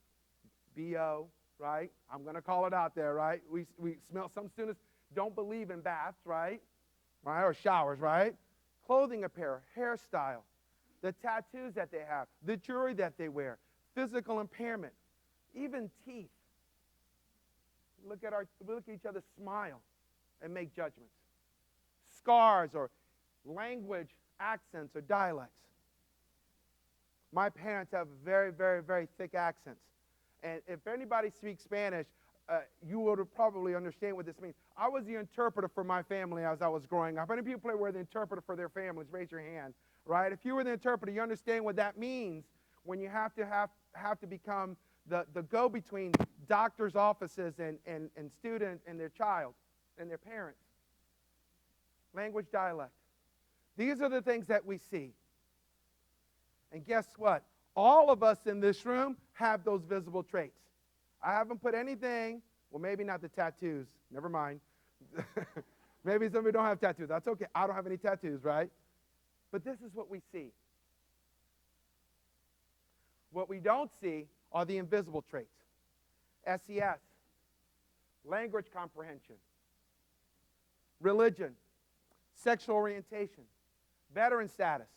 BO, right? I'm going to call it out there, right? We smell, some students don't believe in baths, right? Or showers, right? Clothing apparel, hairstyle, the tattoos that they have, the jewelry that they wear, physical impairment, even teeth. We look at each other, smile, and make judgments. Scars or language, accents, or dialects. My parents have very, very, very thick accents. And if anybody speaks Spanish, you would probably understand what this means. I was the interpreter for my family as I was growing up. How many people were the interpreter for their families? Raise your hand, right? If you were the interpreter, you understand what that means when you have to become the go-between doctors' offices and student and their child and their parents. Language, dialect. These are the things that we see. And guess what? All of us in this room have those visible traits. I haven't put anything, well, maybe not the tattoos. Never mind. Maybe some of you don't have tattoos. That's okay. I don't have any tattoos, right? But this is what we see. What we don't see are the invisible traits. SES, language comprehension, religion, sexual orientation, veteran status,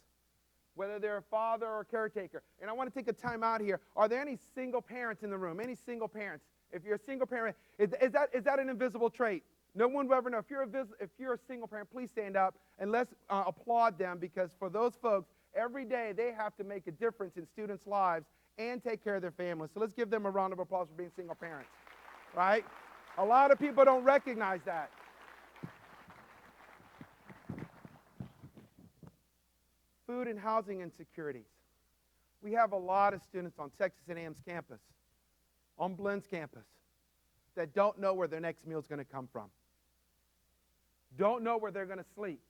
whether they're a father or a caretaker. And I want to take a time out here. Are there any single parents in the room? Any single parents? If you're a single parent, is that an invisible trait? No one will ever know. If you're a single parent, please stand up and let's applaud them, because for those folks, every day they have to make a difference in students' lives and take care of their families. So let's give them a round of applause for being single parents, right? A lot of people don't recognize that. Food and housing insecurities. We have a lot of students on Texas A&M's campus, on Blinn's campus, that don't know where their next meal is going to come from. Don't know where they're going to sleep.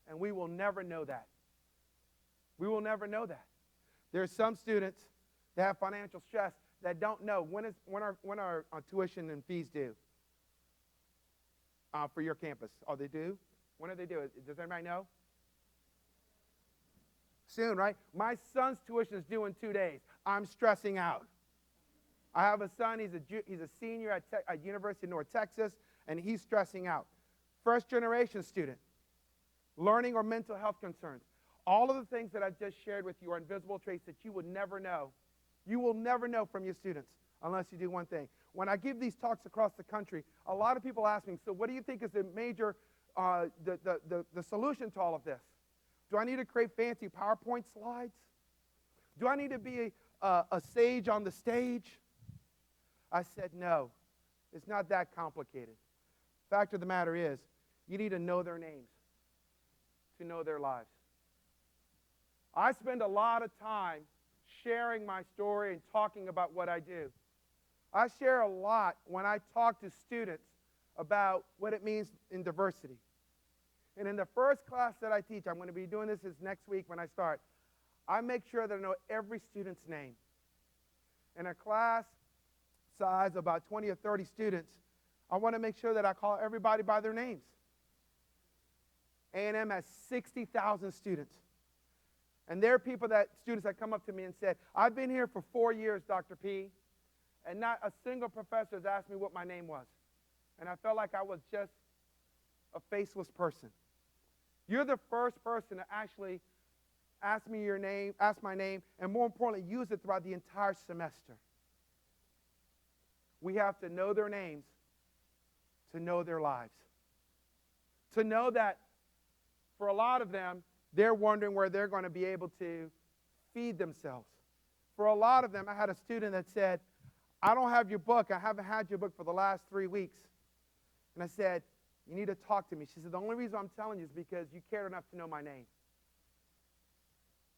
And we will never know that. We will never know that. There are some students that have financial stress that don't know when are tuition and fees due for your campus. Oh, they do? When are they due? Does anybody know? Soon, right? My son's tuition is due in 2 days. I'm stressing out. I have a son, he's a senior at University of North Texas, and he's stressing out. First generation student, learning or mental health concerns. All of the things that I've just shared with you are invisible traits that you would never know. You will never know from your students unless you do one thing. When I give these talks across the country, a lot of people ask me, so what do you think is the major, the solution to all of this? Do I need to create fancy PowerPoint slides? Do I need to be a sage on the stage? I said, no, it's not that complicated. Fact of the matter is, you need to know their names to know their lives. I spend a lot of time sharing my story and talking about what I do. I share a lot when I talk to students about what it means in diversity. And in the first class that I teach, I'm going to be doing this next week when I start, I make sure that I know every student's name. In a class size of about 20 or 30 students, I want to make sure that I call everybody by their names. A&M has 60,000 students. And there are students that come up to me and said, I've been here for 4 years, Dr. P, and not a single professor has asked me what my name was. And I felt like I was just a faceless person. You're the first person to actually ask me your name, ask my name, and more importantly, use it throughout the entire semester. We have to know their names to know their lives. To know that for a lot of them, they're wondering where they're going to be able to feed themselves. For a lot of them, I had a student that said, I don't have your book. I haven't had your book for the last 3 weeks. And I said, you need to talk to me. She said, the only reason I'm telling you is because you cared enough to know my name.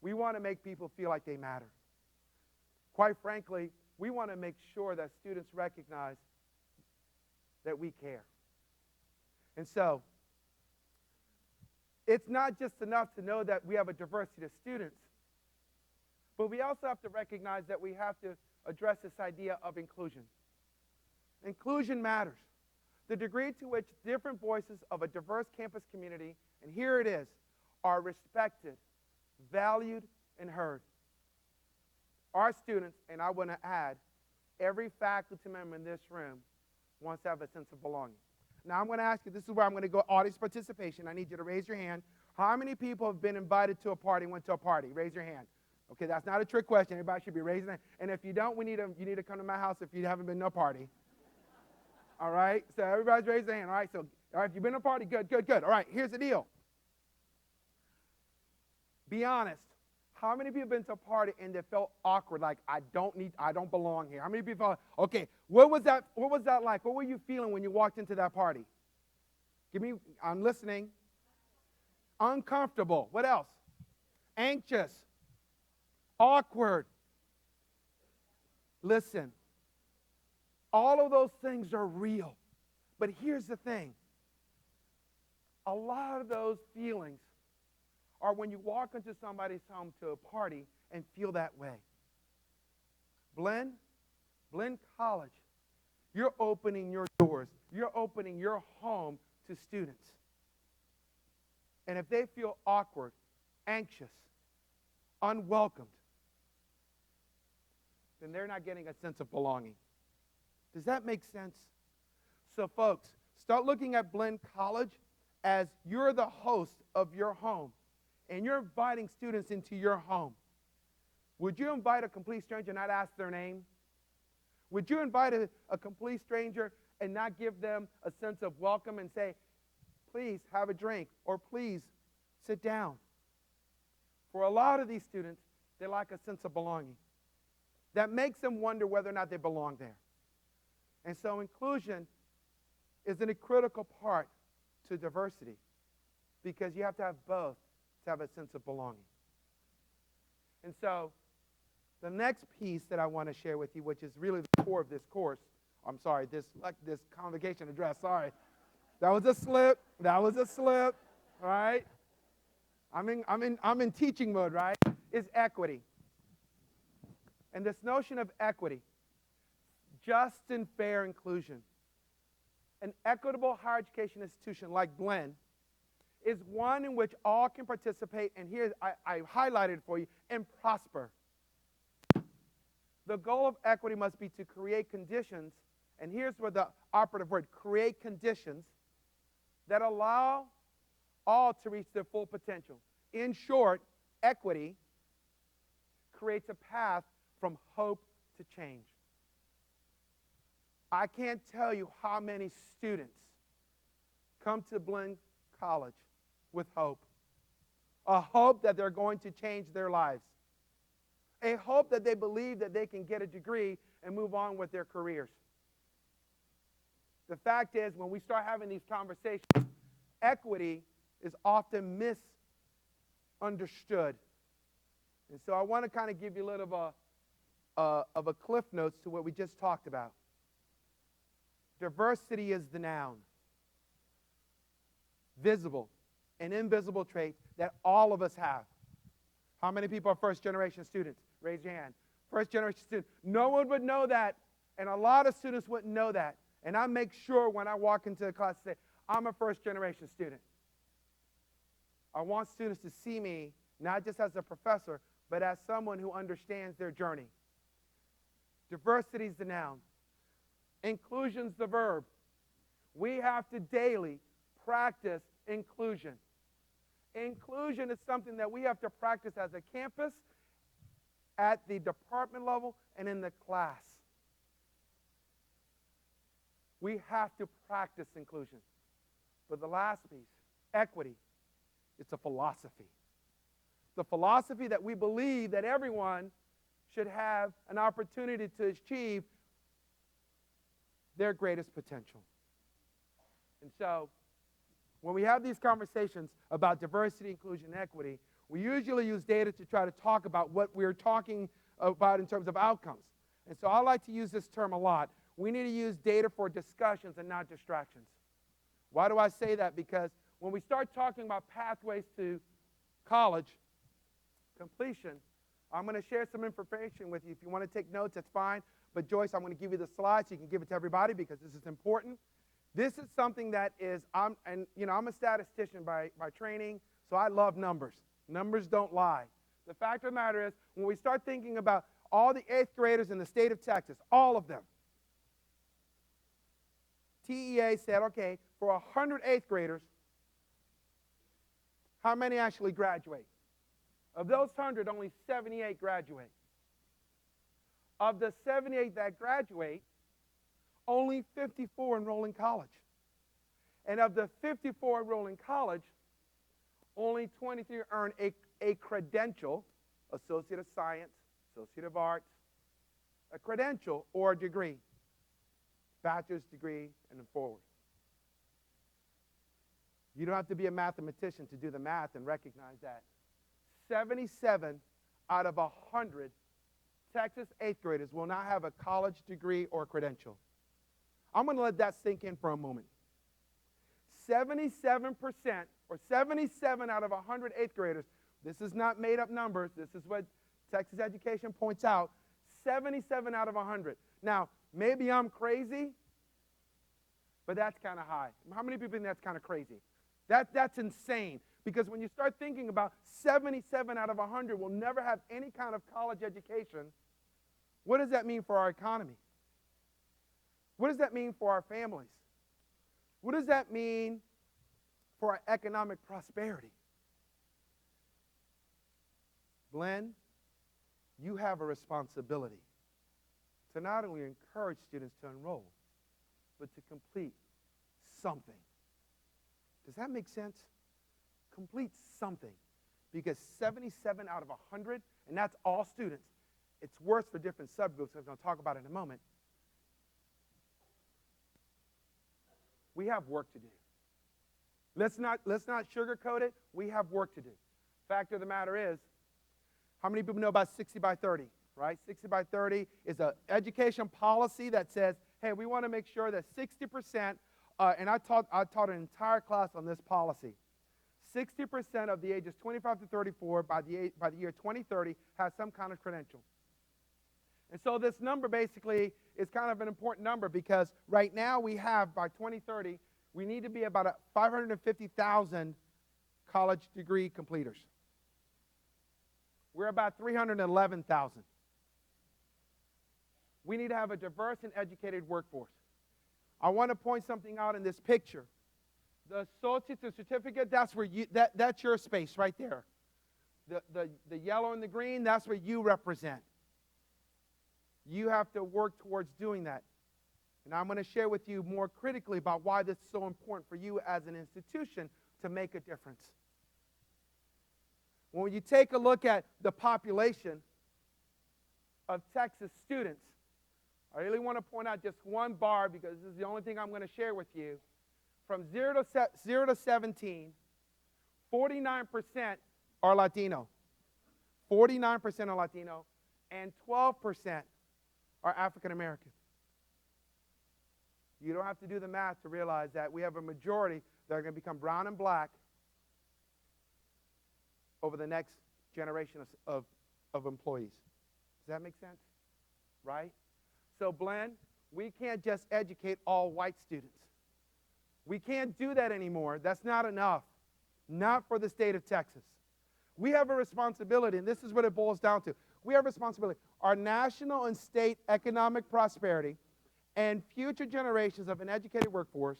We want to make people feel like they matter. Quite frankly, we want to make sure that students recognize that we care. And so, it's not just enough to know that we have a diversity of students, but we also have to recognize that we have to address this idea of inclusion. Inclusion matters. The degree to which different voices of a diverse campus community, and here it is, are respected, valued, and heard. Our students, and I want to add, every faculty member in this room wants to have a sense of belonging. Now I'm going to ask you, this is where I'm going to go audience participation. I need you to raise your hand. How many people have been invited to a party, went to a party? Raise your hand. Okay, that's not a trick question. Everybody should be raising their hand. And if you don't, you need to come to my house if you haven't been to a party. All right? So everybody's raised their hand. All right, so if you've been to a party, good. All right, here's the deal. Be honest. How many people have been to a party and they felt awkward, like I don't belong here? How many people felt, okay, what was that like? What were you feeling when you walked into that party? I'm listening. Uncomfortable. What else? Anxious. Awkward. Listen. All of those things are real. But here's the thing. A lot of those feelings are when you walk into somebody's home to a party and feel that way. Blinn College, you're opening your doors. You're opening your home to students. And if they feel awkward, anxious, unwelcomed, then they're not getting a sense of belonging. Does that make sense? So folks, start looking at Blinn College as you're the host of your home and you're inviting students into your home, would you invite a complete stranger and not ask their name? Would you invite a complete stranger and not give them a sense of welcome and say, please have a drink, or please sit down? For a lot of these students, they lack a sense of belonging. That makes them wonder whether or not they belong there. And so inclusion is a critical part to diversity, because you have to have both to have a sense of belonging. And so the next piece that I want to share with you, which is really the core of this course, this convocation address, sorry. That was a slip. All right? I'm in teaching mode, right? Is equity. And this notion of equity, just and fair inclusion. An equitable higher education institution like Blinn is one in which all can participate, and here I highlighted for you, and prosper. The goal of equity must be to create conditions, and here's where the operative word, create conditions that allow all to reach their full potential. In short, equity creates a path from hope to change. I can't tell you how many students come to Blinn College with hope. A hope that they're going to change their lives. A hope that they believe that they can get a degree and move on with their careers. The fact is, when we start having these conversations, equity is often misunderstood. And so I want to kind of give you a little of a cliff notes to what we just talked about. Diversity is the noun. Visible and invisible traits that all of us have. How many people are first-generation students? Raise your hand. First-generation student. No one would know that, and a lot of students wouldn't know that. And I make sure when I walk into the class to say, I'm a first-generation student. I want students to see me not just as a professor, but as someone who understands their journey. Diversity is the noun. Inclusion's the verb. We have to daily practice inclusion. Inclusion is something that we have to practice as a campus, at the department level, and in the class. We have to practice inclusion. But the last piece, equity, it's a philosophy. The philosophy that we believe that everyone should have an opportunity to achieve their greatest potential. And so, when we have these conversations about diversity, inclusion, and equity, we usually use data to try to talk about what we're talking about in terms of outcomes. And so I like to use this term a lot. We need to use data for discussions and not distractions. Why do I say that? Because when we start talking about pathways to college completion, I'm going to share some information with you. If you want to take notes, that's fine. But Joyce, I'm going to give you the slides so you can give it to everybody because this is important. This is something that is, I'm a statistician by training, so I love numbers. Numbers don't lie. The fact of the matter is, when we start thinking about all the 8th graders in the state of Texas, all of them, TEA said, okay, for 100 8th graders, how many actually graduate? Of those 100, only 78 graduate. Of the 78 that graduate, only 54 enroll in college. And of the 54 enroll in college, only 23 earn a credential, Associate of Science, Associate of Arts, a credential or a degree, bachelor's degree, and then forward. You don't have to be a mathematician to do the math and recognize that. 77 out of 100 Texas 8th graders will not have a college degree or credential. I'm going to let that sink in for a moment. 77%, or 77 out of 100 8th graders, this is not made up numbers, this is what Texas Education points out, 77 out of 100. Now, maybe I'm crazy, but that's kind of high. How many people think that's kind of crazy? That's insane, because when you start thinking about 77 out of 100 will never have any kind of college education, what does that mean for our economy? What does that mean for our families? What does that mean for our economic prosperity. Blinn, you have a responsibility to not only encourage students to enroll, but to complete something. Does that make sense? Complete something. Because 77 out of 100, and that's all students. It's worse for different subgroups, I'm going to talk about it in a moment. We have work to do. Let's not sugarcoat it. We have work to do. Fact of the matter is, how many people know about 60 by 30, right? 60 by 30 is an education policy that says, hey, we want to make sure that 60%, and I taught an entire class on this policy. 60% of the ages 25 to 34 by the year 2030 has some kind of credential. And so this number basically is kind of an important number because right now we have, by 2030, we need to be about 550,000 college degree completers. We're about 311,000. We need to have a diverse and educated workforce. I want to point something out in this picture. The associate's and certificate, that's where that's your space right there. The yellow and the green, that's where you represent. You have to work towards doing that. And I'm going to share with you more critically about why this is so important for you as an institution to make a difference. When you take a look at the population of Texas students, I really want to point out just one bar because this is the only thing I'm going to share with you. From 0 to 17, 49% are Latino. 49% are Latino, and 12% are African American. You don't have to do the math to realize that we have a majority that are going to become brown and black over the next generation of employees. Does that make sense? Right? So, Blinn, we can't just educate all white students. We can't do that anymore. That's not enough. Not for the state of Texas. We have a responsibility, and this is what it boils down to. We have a responsibility. Our national and state economic prosperity and future generations of an educated workforce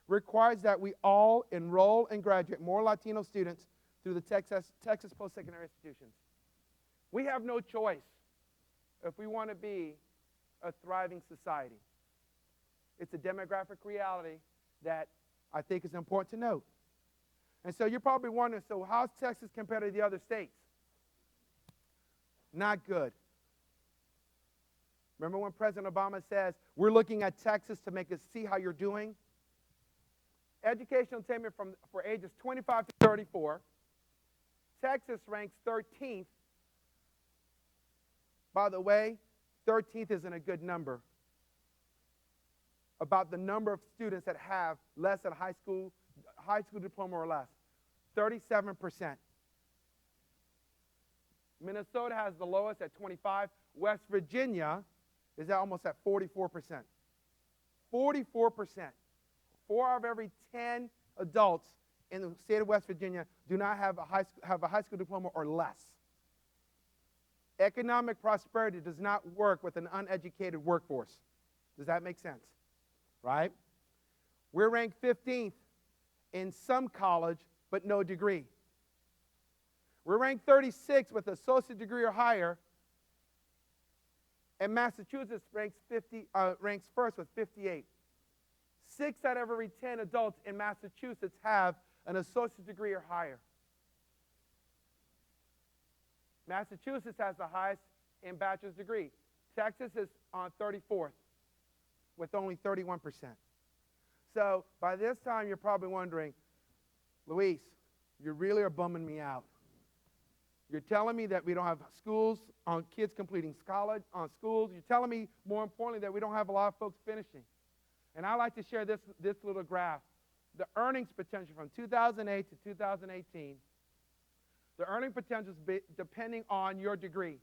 requires that we all enroll and graduate more Latino students through the Texas post-secondary institutions. We have no choice if we want to be a thriving society. It's a demographic reality that I think is important to note. And so you're probably wondering, so how's Texas compared to the other states? Not good. Remember when President Obama says, we're looking at Texas to make us see how you're doing? Educational attainment for ages 25 to 34, Texas ranks 13th. By the way, 13th isn't a good number. About the number of students that have less than high school diploma or less. 37%. Minnesota has the lowest at 25. West Virginia is almost at 44%. 44%. 4 out of every 10 adults in the state of West Virginia do not have a high school diploma or less. Economic prosperity does not work with an uneducated workforce. Does that make sense? Right? We're ranked 15th in some college, but no degree. We're ranked 36th with associate degree or higher, and Massachusetts ranks first with 58. 6 out of every 10 adults in Massachusetts have an associate degree or higher. Massachusetts has the highest in bachelor's degree. Texas is on 34th with only 31%. So by this time, you're probably wondering, Luis, you really are bumming me out. You're telling me that we don't have schools on kids completing college, on schools. You're telling me, more importantly, that we don't have a lot of folks finishing. And I like to share this little graph. The earnings potential from 2008 to 2018, the earning potential is depending on your degree.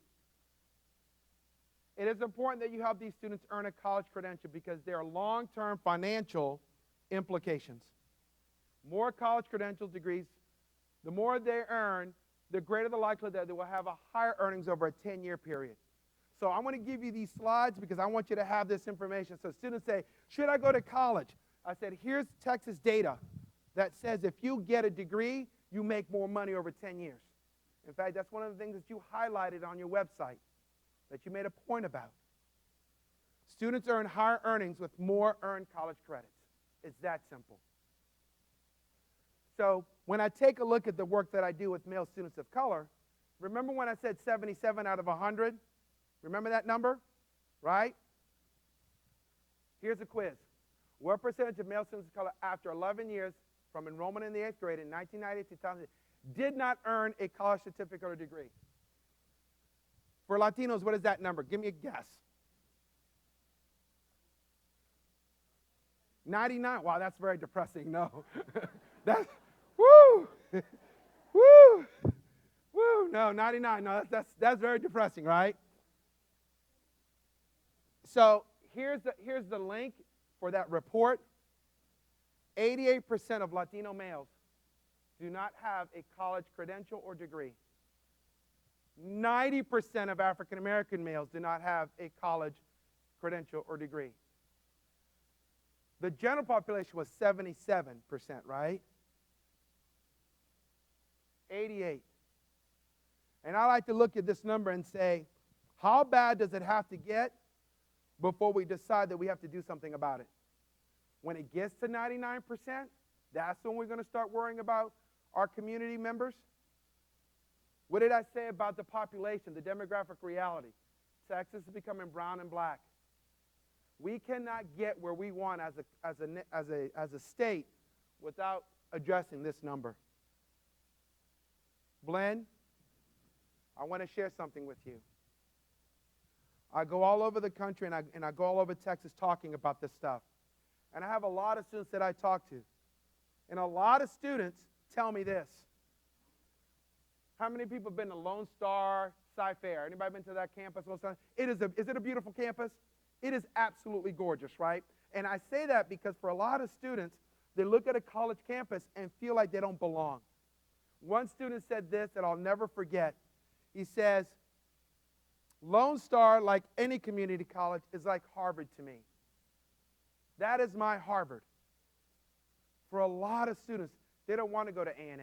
It is important that you have these students earn a college credential because there are long-term financial implications. More college credential degrees, the more they earn, the greater the likelihood that they will have a higher earnings over a 10-year period. So I want to give you these slides because I want you to have this information. So students say, should I go to college? I said, here's Texas data that says if you get a degree, you make more money over 10 years. In fact, that's one of the things that you highlighted on your website, that you made a point about. Students earn higher earnings with more earned college credits. It's that simple. So when I take a look at the work that I do with male students of color, remember when I said 77 out of 100? Remember that number? Right? Here's a quiz. What percentage of male students of color after 11 years from enrollment in the 8th grade in 1990 to 2000 did not earn a college certificate or degree? For Latinos, what is that number? Give me a guess. 99. Wow, that's very depressing. No. That's, woo! Woo! Woo! No, 99. No, that's very depressing, right? So here's the link for that report. 88% of Latino males do not have a college credential or degree. 90% of African American males do not have a college credential or degree. The general population was 77%, right? 88. And I like to look at this number and say, how bad does it have to get before we decide that we have to do something about it? When it gets to 99%, that's when we're going to start worrying about our community members. What did I say about the population, the demographic reality? Texas is becoming brown and black. We cannot get where we want as a state without addressing this number. Blinn, I want to share something with you. I go all over the country and I go all over Texas talking about this stuff. And I have a lot of students that I talk to. And a lot of students tell me this. How many people have been to Lone Star Sci-Fair? Anybody been to that campus? Is it a beautiful campus? It is absolutely gorgeous, right? And I say that because for a lot of students, they look at a college campus and feel like they don't belong. One student said this that I'll never forget. He says, Lone Star, like any community college, is like Harvard to me. That is my Harvard. For a lot of students, they don't want to go to A&M.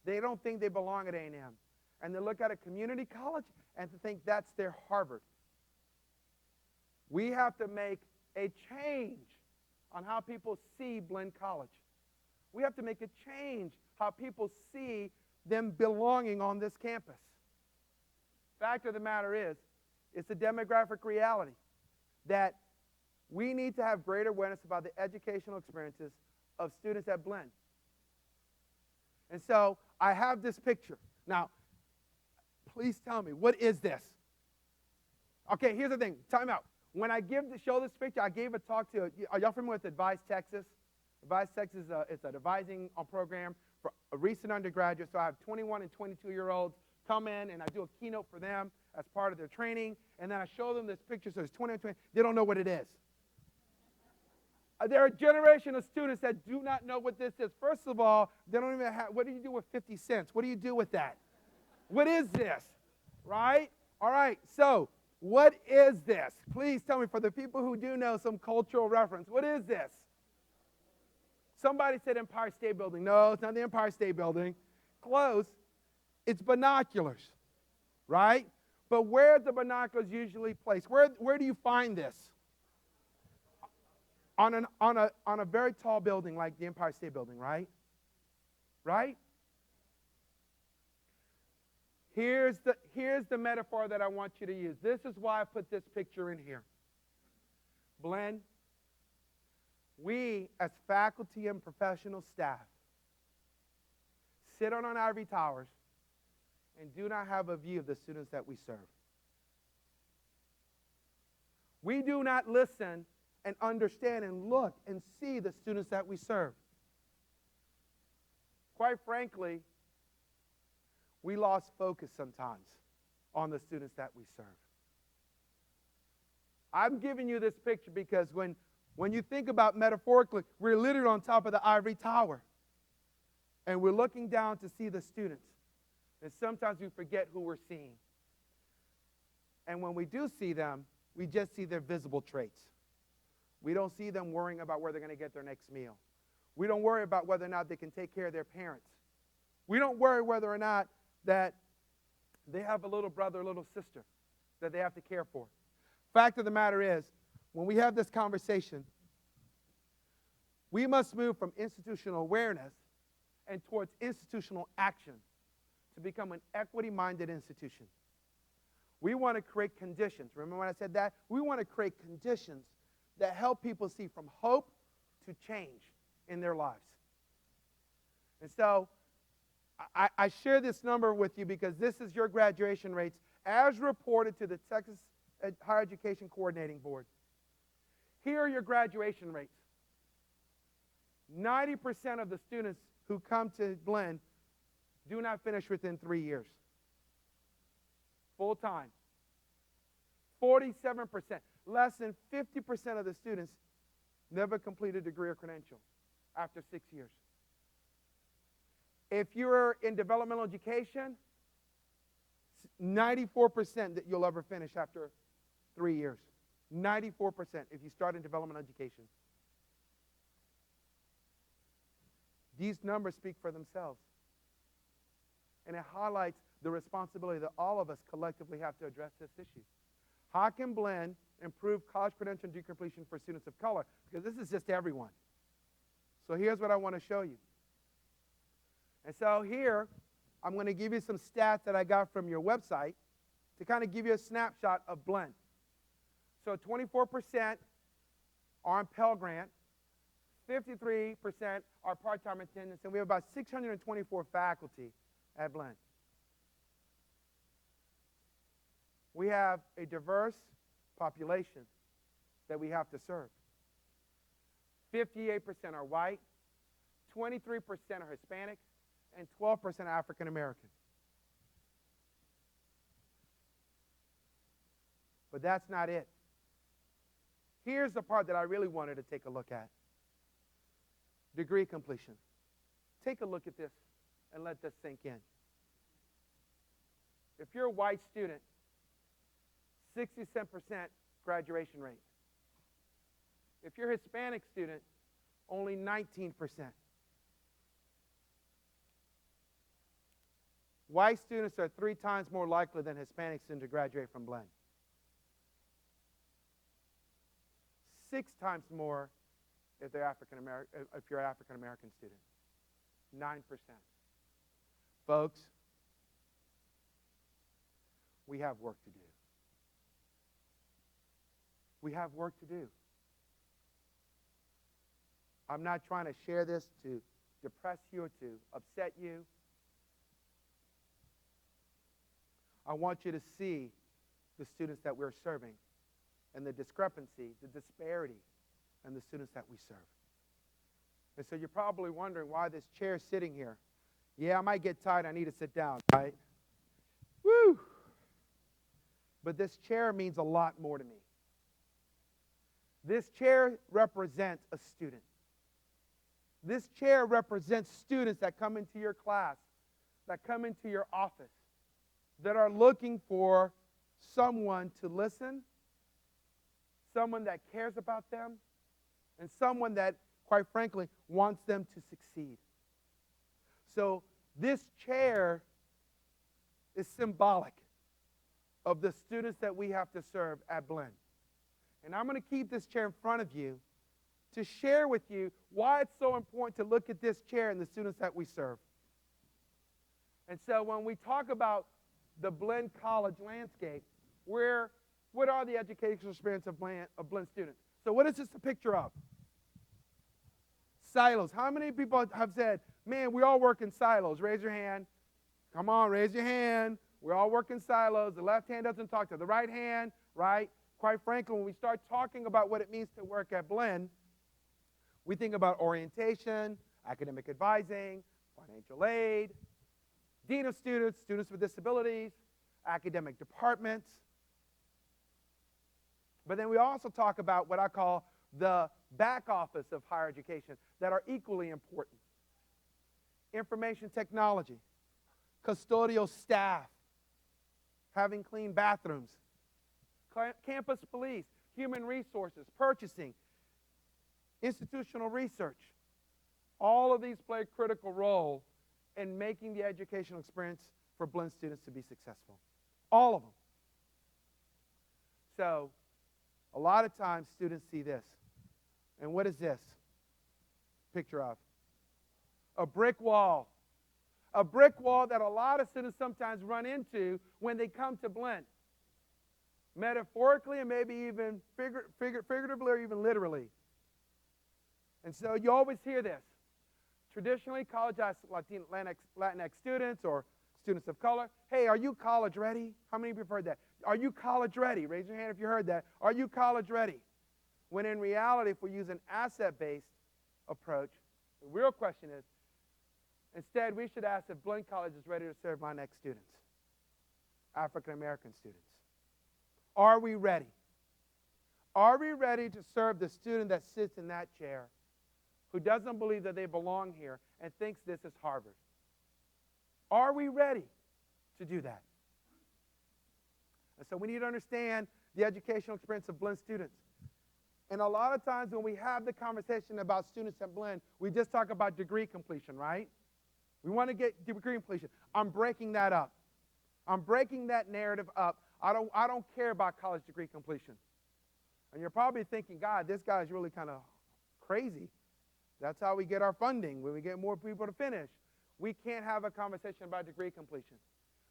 They don't think they belong at A&M. And they look at a community college and think that's their Harvard. We have to make a change on how people see Blinn College. We have to make a change how people see them belonging on this campus. Fact of the matter is, it's a demographic reality that we need to have greater awareness about the educational experiences of students at Blinn. And so I have this picture. Now, please tell me, what is this? Okay, here's the thing. Time out. When I show this picture, I gave a talk to, are y'all familiar with Advise Texas? Advise Texas is a devising program for a recent undergraduate. So I have 21 and 22-year-olds come in, and I do a keynote for them as part of their training. And then I show them this picture. So it's 20 and 20. They don't know what it is. There are a generation of students that do not know what this is. First of all, they don't even have, what do you do with 50 cents? What do you do with that? What is this? Right? All right, so what is this? Please tell me, for the people who do know some cultural reference, what is this? Somebody said Empire State Building. No, it's not the Empire State Building. Close. It's binoculars, right? But where are the binoculars usually placed? Where do you find this? On a very tall building like the Empire State Building, right? Right? Here's the metaphor that I want you to use. This is why I put this picture in here. Blinn, we as faculty and professional staff sit on ivory towers and do not have a view of the students that we serve. We do not listen and understand and look and see the students that we serve. Quite frankly, we lost focus sometimes on the students that we serve. I'm giving you this picture because when you think about metaphorically, we're literally on top of the ivory tower. And we're looking down to see the students. And sometimes we forget who we're seeing. And when we do see them, we just see their visible traits. We don't see them worrying about where they're going to get their next meal. We don't worry about whether or not they can take care of their parents. We don't worry whether or not that they have a little brother or little sister that they have to care for. Fact of the matter is, when we have this conversation, we must move from institutional awareness and towards institutional action to become an equity-minded institution. We want to create conditions. Remember when I said that? We want to create conditions that help people see from hope to change in their lives. And so I share this number with you because this is your graduation rates as reported to the Texas Higher Education Coordinating Board. Here are your graduation rates. 90% of the students who come to Blinn do not finish within 3 years. Full time. 47%. Less than 50% of the students never complete a degree or credential after 6 years. If you're in developmental education, 94% that you'll ever finish after 3 years. 94% if you start in developmental education. These numbers speak for themselves. And it highlights the responsibility that all of us collectively have to address this issue. How can Blinn improve college credential and degree completion for students of color? Because this is just everyone. So here's what I want to show you. And so here, I'm going to give you some stats that I got from your website to kind of give you a snapshot of Blinn. So 24% are on Pell Grant, 53% are part-time attendance, and we have about 624 faculty at Blinn. We have a diverse population that we have to serve. 58% are white, 23% are Hispanic, and 12% African American. But that's not it. Here's the part that I really wanted to take a look at. Degree completion. Take a look at this and let this sink in. If you're a white student, 67% graduation rate. If you're a Hispanic student, only 19%. White students are 3 times more likely than Hispanic students to graduate from Blinn. 6 times more if you're an African American student. 9%. Folks, we have work to do. We have work to do. I'm not trying to share this to depress you or to upset you. I want you to see the students that we're serving and the discrepancy, the disparity in the students that we serve. And so you're probably wondering why this chair is sitting here. Yeah, I might get tired. I need to sit down, right? Woo! But this chair means a lot more to me. This chair represents a student. This chair represents students that come into your class, that come into your office, that are looking for someone to listen, someone that cares about them, and someone that, quite frankly, wants them to succeed. So this chair is symbolic of the students that we have to serve at Blinn. And I'm going to keep this chair in front of you to share with you why it's so important to look at this chair and the students that we serve. And so when we talk about the Blinn College landscape, what are the educational experience of Blinn students? So what is this a picture of? Silos. How many people have said, man, we all work in silos? Raise your hand. Come on, raise your hand. We all work in silos. The left hand doesn't talk to the right hand, right? Quite frankly, when we start talking about what it means to work at Blinn, we think about orientation, academic advising, financial aid, dean of students, students with disabilities, academic departments. But then we also talk about what I call the back office of higher education that are equally important. Information technology, custodial staff, having clean bathrooms, campus police, human resources, purchasing, institutional research, All of these play a critical role in making the educational experience for Blinn students to be successful. All of them. So, a lot of times students see this. And what is this? Picture of a brick wall. A brick wall that a lot of students sometimes run into when they come to Blinn. Metaphorically and maybe even figuratively or even literally. And so you always hear this. Traditionally, college asks Latinx students or students of color, hey, are you college ready? How many of you have heard that? Are you college ready? Raise your hand if you heard that. Are you college ready? When in reality, if we use an asset-based approach, the real question is, instead, we should ask if Blinn College is ready to serve my next students, African American students. Are we ready? Are we ready to serve the student that sits in that chair who doesn't believe that they belong here and thinks this is Harvard? Are we ready to do that? And so we need to understand the educational experience of Blinn students. And a lot of times when we have the conversation about students at Blinn, we just talk about degree completion, right? We want to get degree completion. I'm breaking that up. I'm breaking that narrative up. I don't care about college degree completion. And you're probably thinking, God, this guy's really kind of crazy. That's how we get our funding, when we get more people to finish. We can't have a conversation about degree completion.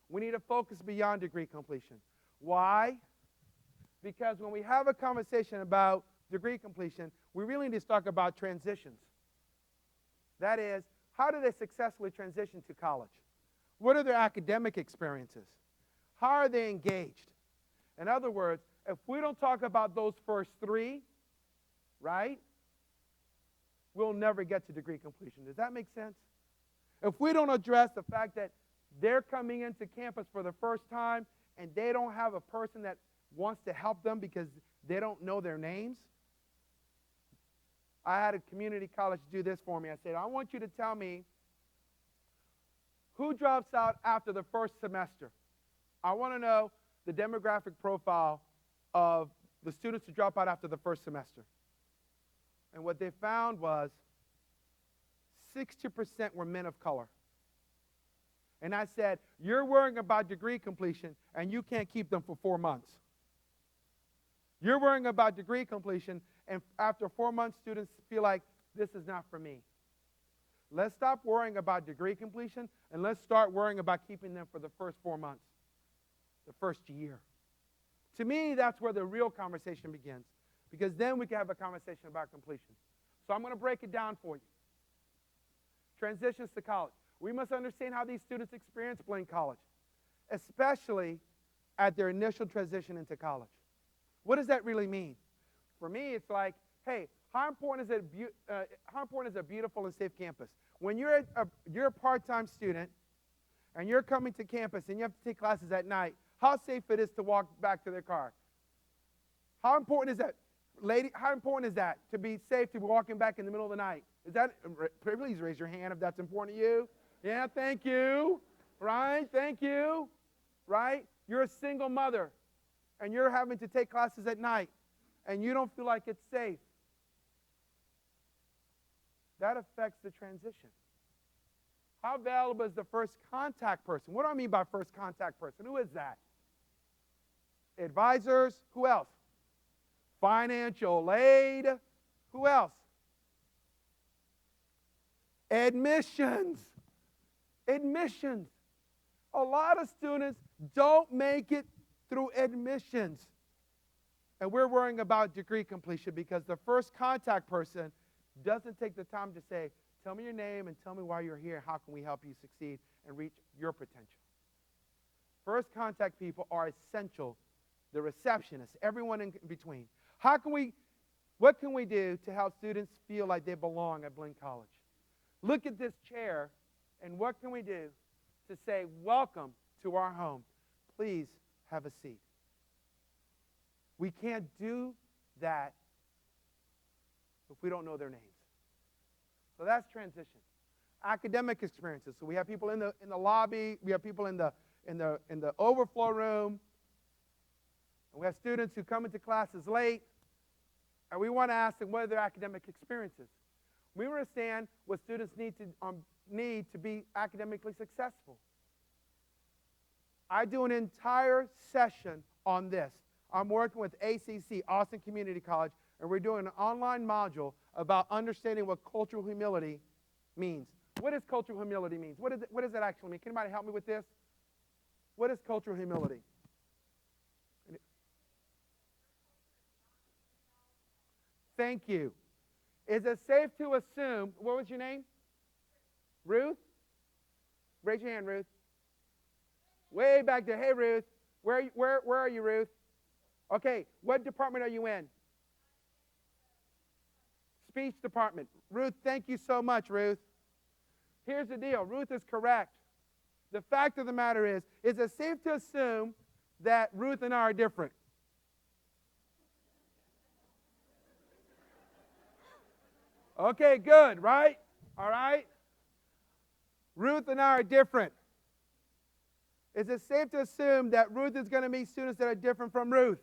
We need to focus beyond degree completion. Why? Because when we have a conversation about degree completion, we really need to talk about transitions. That is, how do they successfully transition to college? What are their academic experiences? How are they engaged? In other words, if we don't talk about those first three, right, we'll never get to degree completion. Does that make sense? If we don't address the fact that they're coming into campus for the first time and they don't have a person that wants to help them because they don't know their names. I had a community college do this for me. I said, I want you to tell me who drops out after the first semester. I want to know the demographic profile of the students who drop out after the first semester. And what they found was 60% were men of color. And I said, you're worrying about degree completion, and you can't keep them for 4 months. You're worrying about degree completion, and after 4 months, students feel like, this is not for me. Let's stop worrying about degree completion, and let's start worrying about keeping them for the first 4 months, the first year. To me, that's where the real conversation begins, because then we can have a conversation about completion. So I'm going to break it down for you. Transitions to college. We must understand how these students experience Blinn College, especially at their initial transition into college. What does that really mean? For me, it's like, hey, how important is a beautiful and safe campus? When you're a part-time student and you're coming to campus and you have to take classes at night, how safe it is to walk back to their car? How important is that? Lady, how important is that to be safe to be walking back in the middle of the night? Is that, please raise your hand if that's important to you. Yeah, thank you. Right, thank you. Right? You're a single mother and you're having to take classes at night and you don't feel like it's safe. That affects the transition. How valuable is the first contact person? What do I mean by first contact person? Who is that? Advisors. Who else? Financial aid. Who else? Admissions. Admissions. A lot of students don't make it through admissions. And we're worrying about degree completion because the first contact person doesn't take the time to say, tell me your name and tell me why you're here. How can we help you succeed and reach your potential? First contact people are essential. The receptionists, everyone in between. What can we do to help students feel like they belong at Blinn College? Look at this chair, and what can we do to say, welcome to our home. Please have a seat. We can't do that if we don't know their names. So that's transition. Academic experiences. So we have people in the lobby. We have people in the overflow room. And we have students who come into classes late. And we want to ask them what are their academic experiences. We understand what students need to be academically successful. I do an entire session on this. I'm working with ACC, Austin Community College, and we're doing an online module about understanding what cultural humility means. What does cultural humility mean? What does that actually mean? Can anybody help me with this? What is cultural humility? Thank you. Is it safe to assume, what was your name? Ruth? Raise your hand, Ruth. Way back there. Hey, Ruth. Where are you, Ruth? Okay, what department are you in? Speech department. Ruth, thank you so much, Ruth. Here's the deal. Ruth is correct. The fact of the matter is it safe to assume that Ruth and I are different? Okay, good, right? All right? Ruth and I are different. Is it safe to assume that Ruth is going to meet students that are different from Ruth?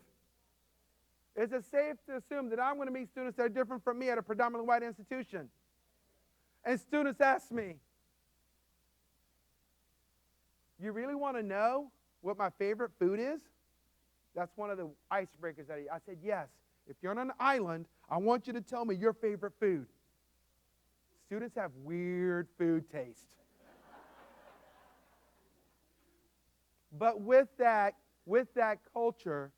Is it safe to assume that I'm going to meet students that are different from me at a predominantly white institution? And students ask me, you really want to know what my favorite food is? That's one of the icebreakers that I said, yes. If you're on an island, I want you to tell me your favorite food. Students have weird food taste. But with that culture,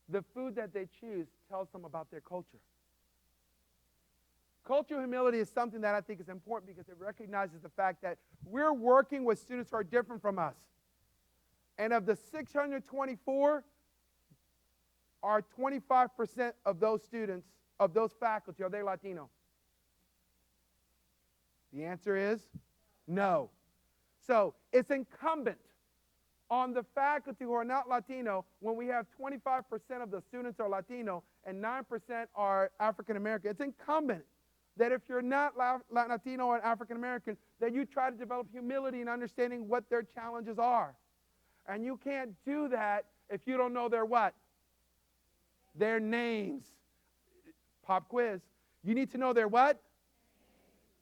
the food that they choose tells them about their culture. Cultural humility is something that I think is important because it recognizes the fact that we're working with students who are different from us. And of the 624, are 25% of those students, of those faculty, are they Latino? The answer is no. So it's incumbent on the faculty who are not Latino, when we have 25% of the students are Latino and 9% are African American, it's incumbent that if you're not Latino or African American, that you try to develop humility in understanding what their challenges are. And you can't do that if you don't know their what? Their names. Pop quiz. You need to know their what?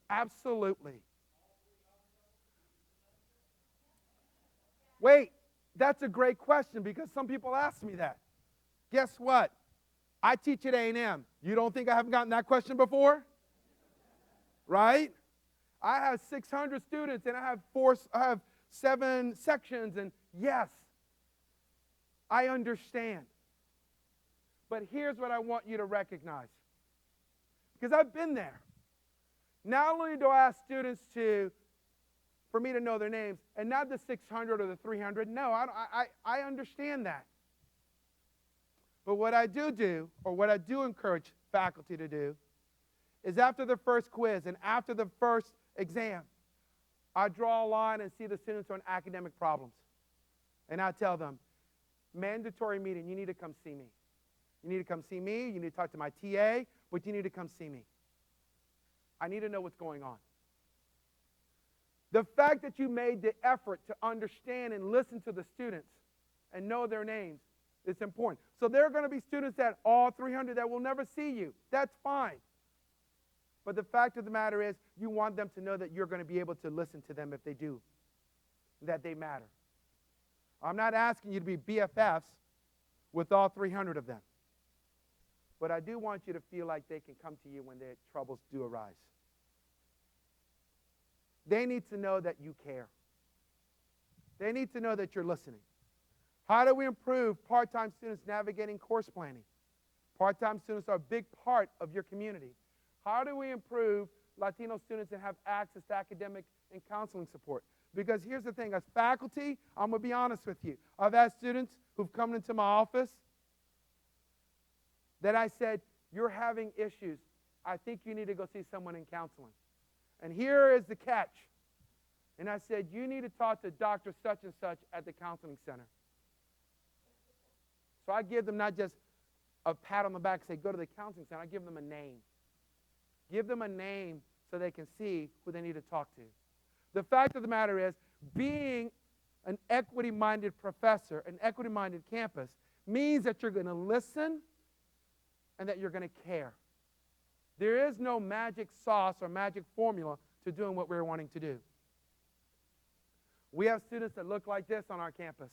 Absolutely. Wait, that's a great question because some people ask me that. Guess what? I teach at A&M. You don't think I haven't gotten that question before? Right? I have 600 students and I have 7 sections, and yes, I understand. But here's what I want you to recognize. Because I've been there. Not only do I ask students for me to know their names, and not the 600 or the 300. No, I understand that. But what I do, or what I do encourage faculty to do, is after the first quiz and after the first exam, I draw a line and see the students on academic problems. And I tell them, mandatory meeting, you need to come see me. You need to come see me, you need to talk to my TA, but you need to come see me. I need to know what's going on. The fact that you made the effort to understand and listen to the students and know their names is important. So there are going to be students that all 300 that will never see you. That's fine. But the fact of the matter is you want them to know that you're going to be able to listen to them if they do, that they matter. I'm not asking you to be BFFs with all 300 of them. But I do want you to feel like they can come to you when their troubles do arise. They need to know that you care. They need to know that you're listening. How do we improve part-time students navigating course planning? Part-time students are a big part of your community. How do we improve Latino students that have access to academic and counseling support? Because here's the thing, as faculty, I'm going to be honest with you. I've had students who've come into my office that I said, you're having issues. I think you need to go see someone in counseling. And here is the catch. And I said, you need to talk to Dr. such and such at the counseling center. So I give them not just a pat on the back, say, go to the counseling center. I give them a name. Give them a name so they can see who they need to talk to. The fact of the matter is, being an equity-minded professor, an equity-minded campus, means that you're going to listen and that you're going to care. There is no magic sauce or magic formula to doing what we're wanting to do. We have students that look like this on our campus.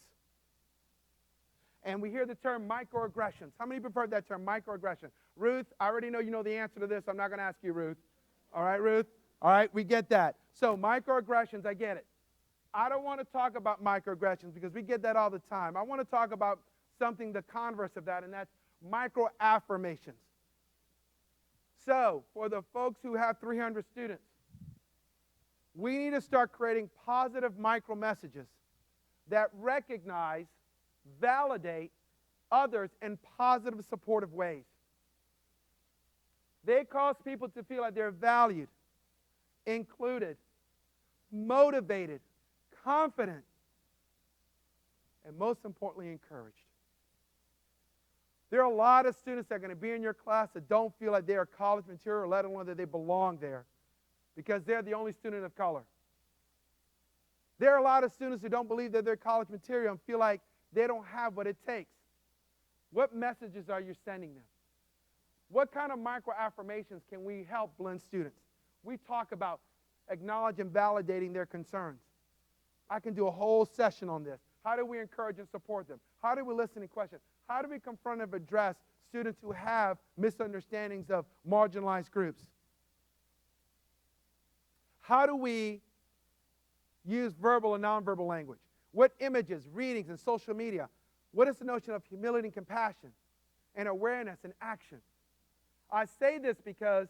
And we hear the term microaggressions. How many prefer that term, microaggression? Ruth, I already know you know the answer to this. I'm not going to ask you, Ruth. All right, Ruth? All right, we get that. So microaggressions, I get it. I don't want to talk about microaggressions because we get that all the time. I want to talk about something the converse of that, and that's microaffirmations. So for the folks who have 300 students, we need to start creating positive micro messages that recognize, validate others in positive, supportive ways. They cause people to feel like they're valued, included, motivated, confident, and most importantly, encouraged. There are a lot of students that are going to be in your class that don't feel like they are college material, let alone that they belong there, because they're the only student of color. There are a lot of students who don't believe that they're college material and feel like they don't have what it takes. What messages are you sending them? What kind of micro-affirmations can we help Blinn students? We talk about acknowledging and validating their concerns. I can do a whole session on this. How do we encourage and support them? How do we listen and question? How do we confront and address students who have misunderstandings of marginalized groups? How do we use verbal and nonverbal language? What images, readings, and social media? What is the notion of humility and compassion and awareness and action? I say this because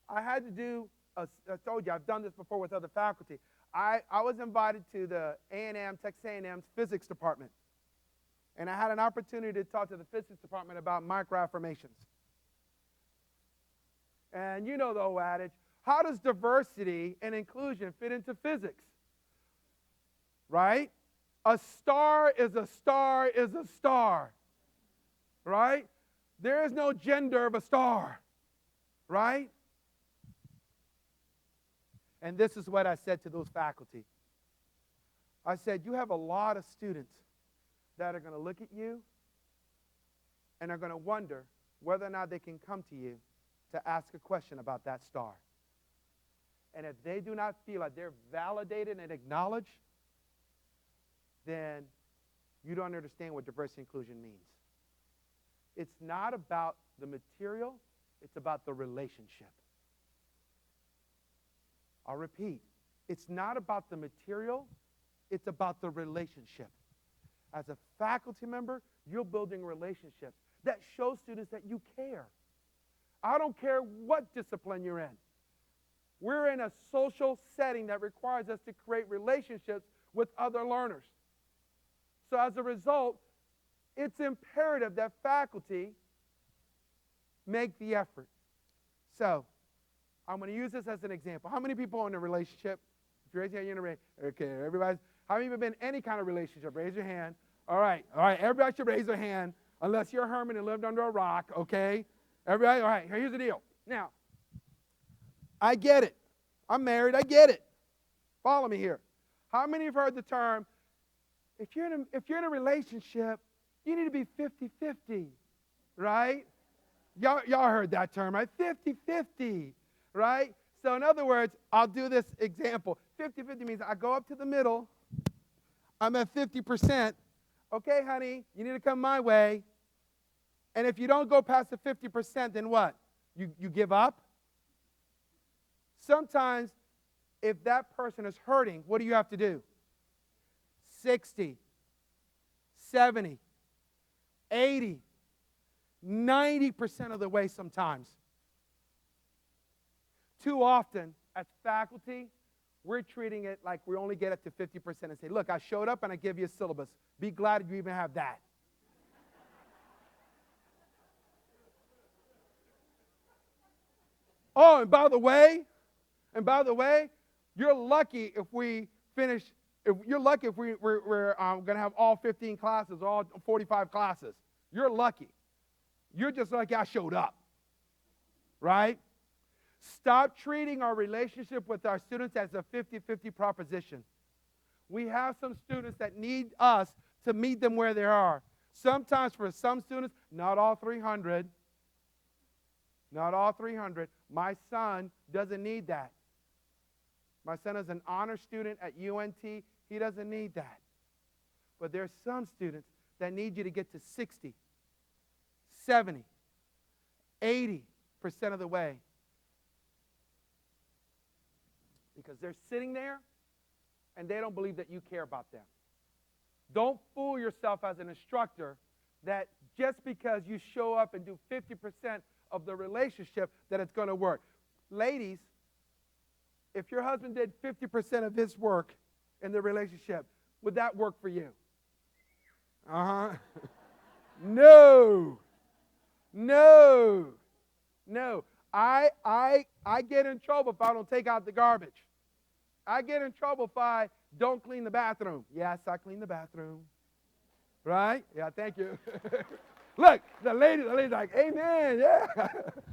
I had to do, I told you, I've done this before with other faculty. I was invited to the A&M, Texas A&M's physics department. And I had an opportunity to talk to the physics department about microaffirmations. And you know the old adage, how does diversity and inclusion fit into physics? Right? A star is a star is a star. Right? There is no gender of a star. Right? And this is what I said to those faculty. I said, you have a lot of students that are going to look at you and are going to wonder whether or not they can come to you to ask a question about that star. And if they do not feel like they're validated and acknowledged, then you don't understand what diversity and inclusion means. It's not about the material, it's about the relationship. I'll repeat, it's not about the material, it's about the relationship. As a faculty member, you're building relationships that show students that you care. I don't care what discipline you're in. We're in a social setting that requires us to create relationships with other learners. So as a result, it's imperative that faculty make the effort. So I'm going to use this as an example. How many people are in a relationship? If you raise your hand, you're in a okay, everybody. How many of you have been in any kind of relationship? Raise your hand. All right, everybody should raise their hand, unless you're a hermit and lived under a rock, okay? Everybody, all right, here's the deal. Now, I get it. I'm married, I get it. Follow me here. How many have heard the term, if you're in a relationship, you need to be 50-50, right? Y'all heard that term, right? 50-50, right? So in other words, I'll do this example. 50-50 means I go up to the middle, I'm at 50%. Okay, honey, you need to come my way. And if you don't go past the 50%, then what? You give up? Sometimes, if that person is hurting, what do you have to do? 60, 70, 80, 90% of the way sometimes. Too often, as faculty, we're treating it like we only get up to 50% and say, look, I showed up and I give you a syllabus. Be glad you even have that. Oh, and by the way, you're lucky if we finish, we're going to have all 15 classes, all 45 classes. You're lucky. You're just lucky I showed up, right? Stop treating our relationship with our students as a 50-50 proposition. We have some students that need us to meet them where they are. Sometimes for some students, not all 300, Not all 300. My son doesn't need that. My son is an honor student at UNT. He doesn't need that. But there's some students that need you to get to 60, 70, 80% of the way. Because they're sitting there and they don't believe that you care about them. Don't fool yourself as an instructor that just because you show up and do 50% of the relationship that it's going to work. Ladies, if your husband did 50% of his work in the relationship, would that work for you? No. No. No. I get in trouble if I don't take out the garbage. I get in trouble if I don't clean the bathroom. Yes, I clean the bathroom. Right? Yeah, thank you. Look, the lady's like, amen, yeah.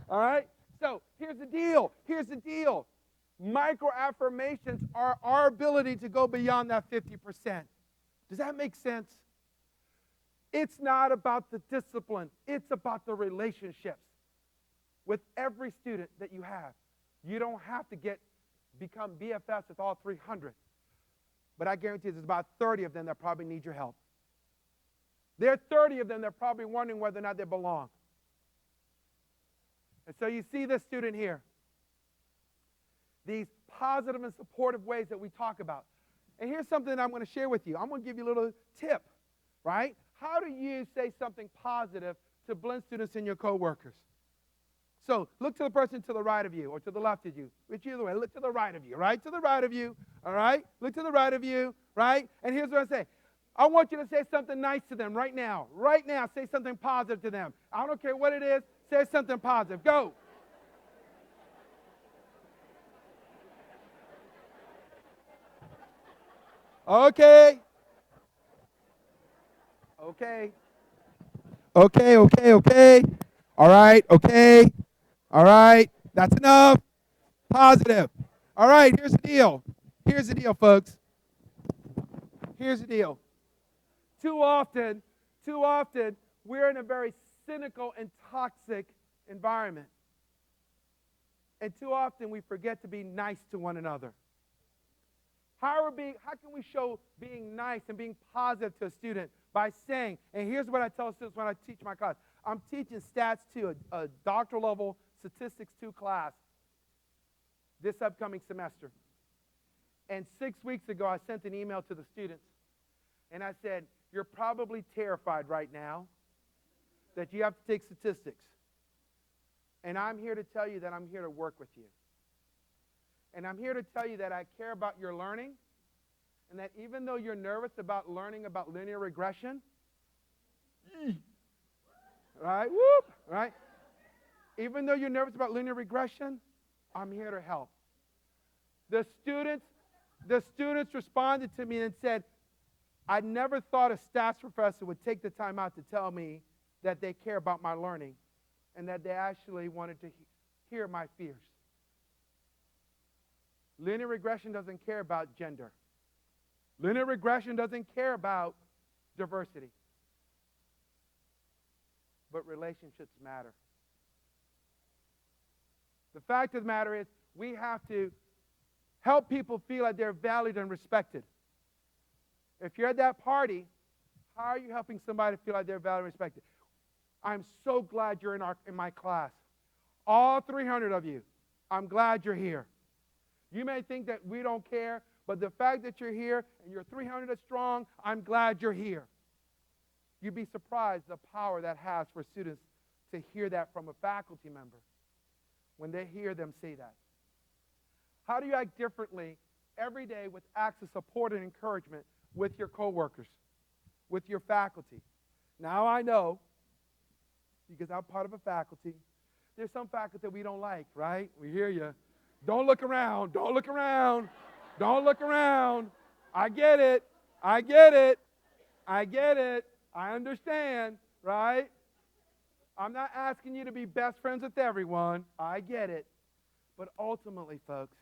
All right? So here's the deal. Here's the deal. Micro-affirmations are our ability to go beyond that 50%. Does that make sense? It's not about the discipline. It's about the relationships. With every student that you have, you don't have to become BFFs with all 300. But I guarantee there's about 30 of them that probably need your help. There are 30 of them that are probably wondering whether or not they belong. And so you see this student here. These positive and supportive ways that we talk about. And here's something I'm going to share with you. I'm going to give you a little tip, right? How do you say something positive to Blinn students and your coworkers? So look to the person to the right of you or to the left of you. Which either way, look to the right of you, right? To the right of you, all right? Look to the right of you, right? And here's what I say. I want you to say something nice to them right now. Right now, say something positive to them. I don't care what it is. Say something positive. Go. Okay. Okay. Okay, okay, okay. All right, okay. All right, that's enough. Positive. All right, here's the deal. Here's the deal, folks. Here's the deal. Too often, we're in a very cynical and toxic environment. And too often, we forget to be nice to one another. How can we show being nice and being positive to a student? By saying, and here's what I tell students when I teach my class. I'm teaching Stats 2, a doctoral level Statistics 2 class this upcoming semester. And 6 weeks ago, I sent an email to the students. And I said, you're probably terrified right now that you have to take statistics. And I'm here to tell you that I'm here to work with you. And I'm here to tell you that I care about your learning, and that even though you're nervous about learning about linear regression, right, whoop, right? Even though you're nervous about linear regression, I'm here to help. The students responded to me and said, I never thought a stats professor would take the time out to tell me that they care about my learning and that they actually wanted to hear my fears. Linear regression doesn't care about gender. Linear regression doesn't care about diversity. But relationships matter. The fact of the matter is, we have to help people feel like they're valued and respected. If you're at that party, how are you helping somebody feel like they're valued and respected? I'm so glad you're in my class. All 300 of you, I'm glad you're here. You may think that we don't care, but the fact that you're here and you're 300 strong, I'm glad you're here. You'd be surprised the power that has for students to hear that from a faculty member when they hear them say that. How do you act differently every day with acts of support and encouragement with your coworkers, with your faculty? Now I know, because I'm part of a faculty, there's some faculty that we don't like, right? We hear you. Don't look around. Don't look around. Don't look around. I get it. I get it. I get it. I understand, right? I'm not asking you to be best friends with everyone. I get it. But ultimately, folks,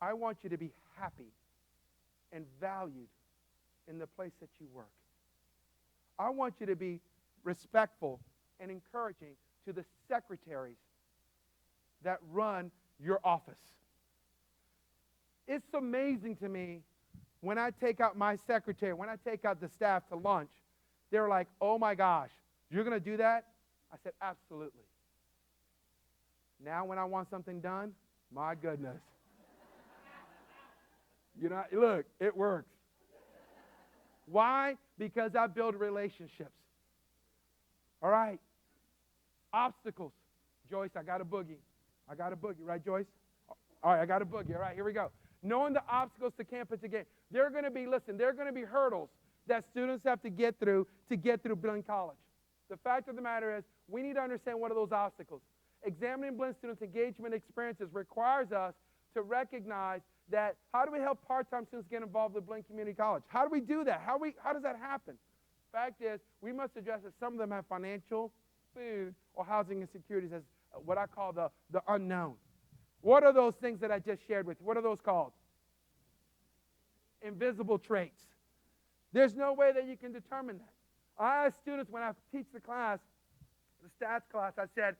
I want you to be happy and valued in the place that you work. I want you to be respectful and encouraging to the secretaries that run your office. It's amazing to me when I take out my secretary, when I take out the staff to lunch, they're like, oh my gosh, you're going to do that? I said, absolutely. Now when I want something done, my goodness. Look, it works. Why? Because I build relationships. All right. Obstacles. Joyce, I got a boogie. Right, Joyce? All right, I got a boogie. All right, here we go. Knowing the obstacles to campus again. There are going to be hurdles that students have to get through Blinn College. The fact of the matter is, we need to understand what are those obstacles. Examining Blinn students' engagement experiences requires us to recognize that how do we help part-time students get involved with Blinn Community College? How do we do that? How does that happen? Fact is, we must address that some of them have financial, food, or housing insecurities as what I call the unknown. What are those things that I just shared with you? What are those called? Invisible traits. There's no way that you can determine that. I ask students when I teach the class, the stats class, I said,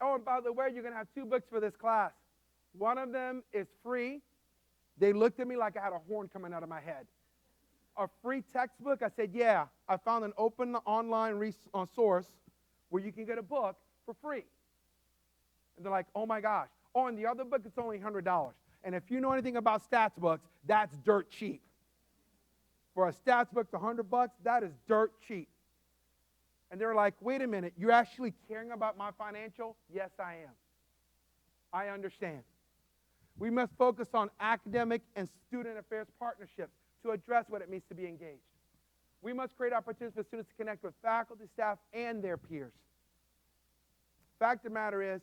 oh, and by the way, you're going to have 2 books for this class. One of them is free. They looked at me like I had a horn coming out of my head. A free textbook? I said, yeah. I found an open online source where you can get a book for free. And they're like, oh my gosh. Oh, and the other book, it's only $100. And if you know anything about stats books, that's dirt cheap. For a stats book, $100, that is dirt cheap. And they're like, wait a minute, you're actually caring about my financial? Yes, I am. I understand. We must focus on academic and student affairs partnerships to address what it means to be engaged. We must create opportunities for students to connect with faculty, staff, and their peers. Fact of the matter is,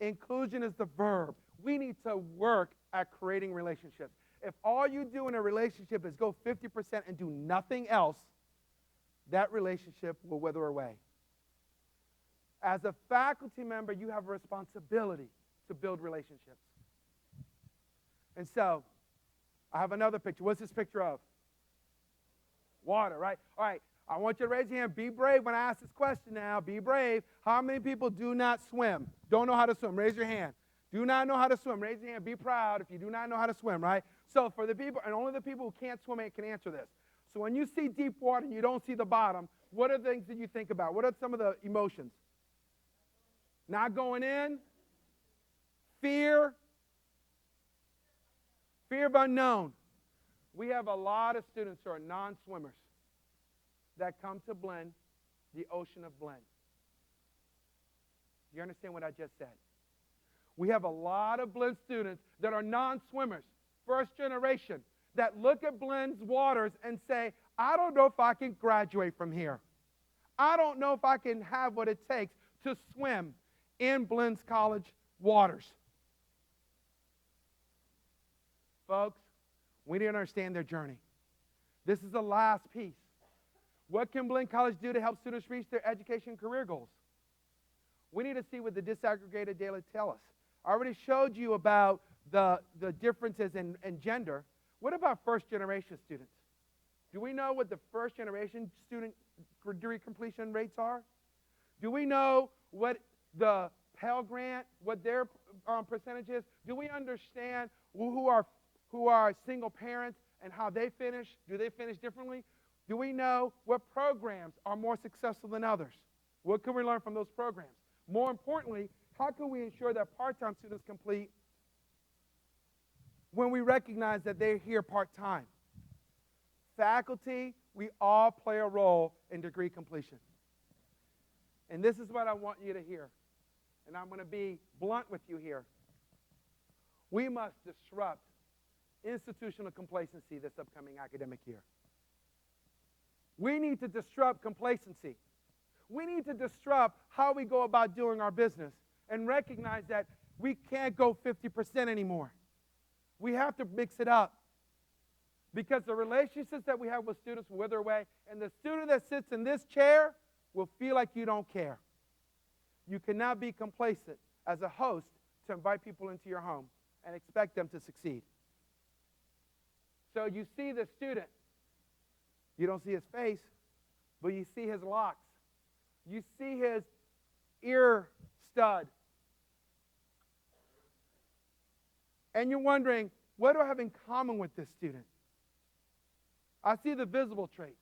inclusion is the verb. We need to work at creating relationships. If all you do in a relationship is go 50% and do nothing else, that relationship will wither away. As a faculty member, you have a responsibility to build relationships. And so, I have another picture. What's this picture of? Water, right? All right, I want you to raise your hand. Be brave when I ask this question now. Be brave. How many people do not swim? Don't know how to swim? Raise your hand. Do not know how to swim. Raise your hand. Be proud if you do not know how to swim, right? So for the people, and only the people who can't swim can answer this. So when you see deep water and you don't see the bottom, what are the things that you think about? What are some of the emotions? Not going in? Fear? Fear of unknown. We have a lot of students who are non-swimmers that come to Blinn, the ocean of Blinn. Do you understand what I just said? We have a lot of Blinn students that are non-swimmers, first generation, that look at Blinn's waters and say, I don't know if I can graduate from here. I don't know if I can have what it takes to swim in Blinn's college waters. Folks, we need to understand their journey. This is the last piece. What can Blinn College do to help students reach their education and career goals? We need to see what the disaggregated data tell us. I already showed you about the differences in gender. What about first-generation students? Do we know what the first-generation student degree completion rates are? Do we know what the Pell Grant, what their percentage is? Do we understand who are single parents and how they finish? Do they finish differently? Do we know what programs are more successful than others? What can we learn from those programs? More importantly, how can we ensure that part-time students complete when we recognize that they're here part-time? Faculty, we all play a role in degree completion. And this is what I want you to hear. And I'm going to be blunt with you here. We must disrupt institutional complacency this upcoming academic year. We need to disrupt complacency. We need to disrupt how we go about doing our business and recognize that we can't go 50% anymore. We have to mix it up. Because the relationships that we have with students will wither away, and the student that sits in this chair will feel like you don't care. You cannot be complacent as a host to invite people into your home and expect them to succeed. So you see the student. You don't see his face, but you see his locks. You see his ear stud. And you're wondering, what do I have in common with this student? I see the visible traits.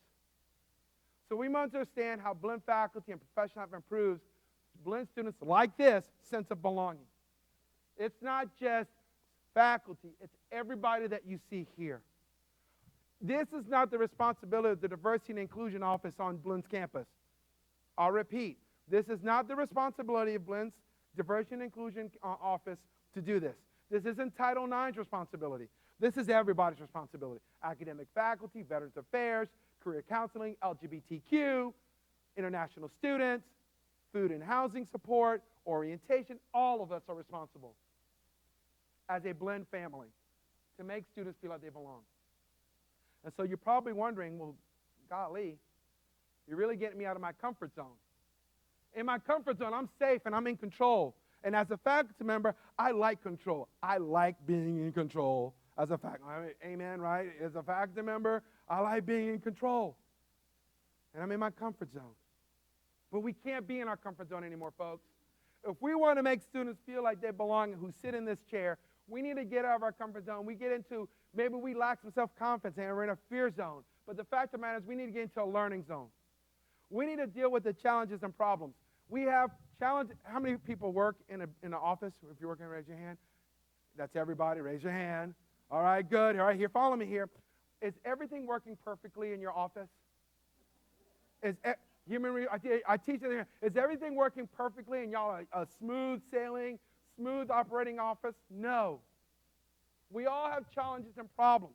So we must understand how Blinn faculty and professional have improved Blinn students like this sense of belonging. It's not just faculty, it's everybody that you see here. This is not the responsibility of the Diversity and Inclusion Office on Blinn's campus. I'll repeat, this is not the responsibility of Blinn's Diversity and Inclusion Office to do this. This isn't Title IX's responsibility. This is everybody's responsibility. Academic faculty, Veterans Affairs, career counseling, LGBTQ, international students, food and housing support, orientation, all of us are responsible as a Blinn family to make students feel like they belong. And so you're probably wondering, well, golly, you're really getting me out of my comfort zone. In my comfort zone, I'm safe and I'm in control. And as a faculty member, I like control. I like being in control as a faculty. Amen, right? As a faculty member, I like being in control. And I'm in my comfort zone. But we can't be in our comfort zone anymore, folks. If we want to make students feel like they belong who sit in this chair, we need to get out of our comfort zone. We get into, maybe we lack some self-confidence and we're in a fear zone. But the fact of the matter is we need to get into a learning zone. We need to deal with the challenges and problems. We have challenges. How many people work in an office? If you're working, raise your hand. That's everybody. Raise your hand. All right, good. All right, here, follow me here. Is everything working perfectly in your office? I teach it here. Is everything working perfectly and y'all are a smooth sailing, smooth operating office? No. We all have challenges and problems.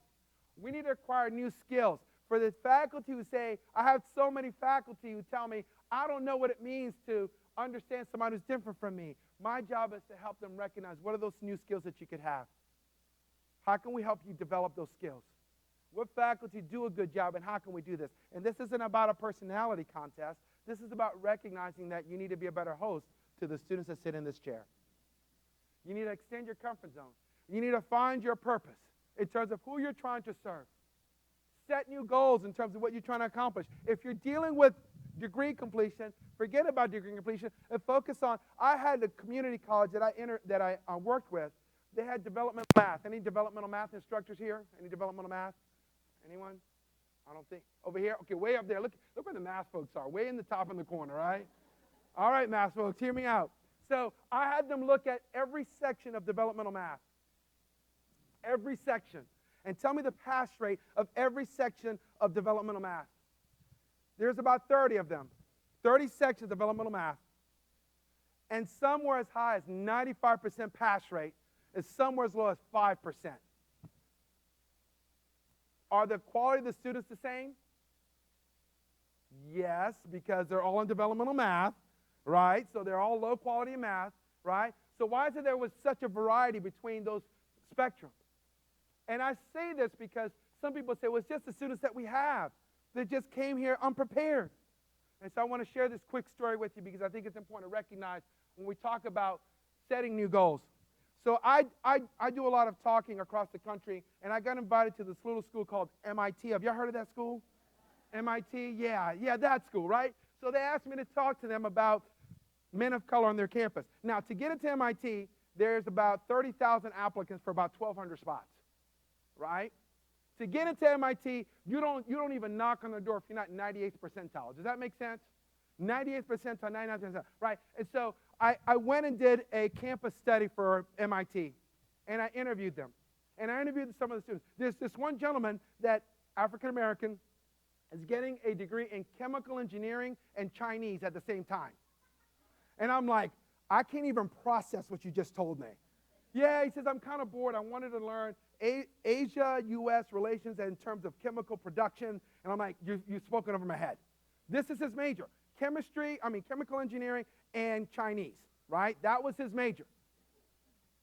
We need to acquire new skills. For the faculty who say, I have so many faculty who tell me, I don't know what it means to understand somebody who's different from me. My job is to help them recognize what are those new skills that you could have. How can we help you develop those skills? What faculty do a good job, and how can we do this? And this isn't about a personality contest. This is about recognizing that you need to be a better host to the students that sit in this chair. You need to extend your comfort zone. You need to find your purpose in terms of who you're trying to serve. Set new goals in terms of what you're trying to accomplish. If you're dealing with degree completion, forget about degree completion and focus on, I had a community college that I worked with. They had developmental math. Any developmental math instructors here? Any developmental math? Anyone? I don't think. Over here? Okay, way up there. Look where the math folks are. Way in the top in the corner, right? All right, math folks, hear me out. So I had them look at every section of developmental math. Every section. And tell me the pass rate of every section of developmental math. There's about 30 of them. 30 sections of developmental math. And some were as high as 95% pass rate, and some were as low as 5%. Are the quality of the students the same? Yes, because they're all in developmental math, right? So they're all low quality in math, right? So why is it there was such a variety between those spectrums? And I say this because some people say, well, it's just the students that we have that just came here unprepared. And so I want to share this quick story with you because I think it's important to recognize when we talk about setting new goals. So I do a lot of talking across the country, and I got invited to this little school called MIT. Have y'all heard of that school? MIT? Yeah, that school, right? So they asked me to talk to them about men of color on their campus. Now, to get into MIT, there's about 30,000 applicants for about 1,200 spots, right? To get into MIT, you don't even knock on the door if you're not 98th percentile. Does that make sense? 98th percentile, 99th percentile, right? And so I went and did a campus study for MIT, and I interviewed them. And I interviewed some of the students. There's this one gentleman that, African-American, is getting a degree in chemical engineering and Chinese at the same time. And I'm like, I can't even process what you just told me. Yeah, he says, I'm kind of bored. I wanted to learn Asia-U.S. relations in terms of chemical production. And I'm like, you've spoken over my head. This is his major. Chemical engineering and Chinese, right? That was his major.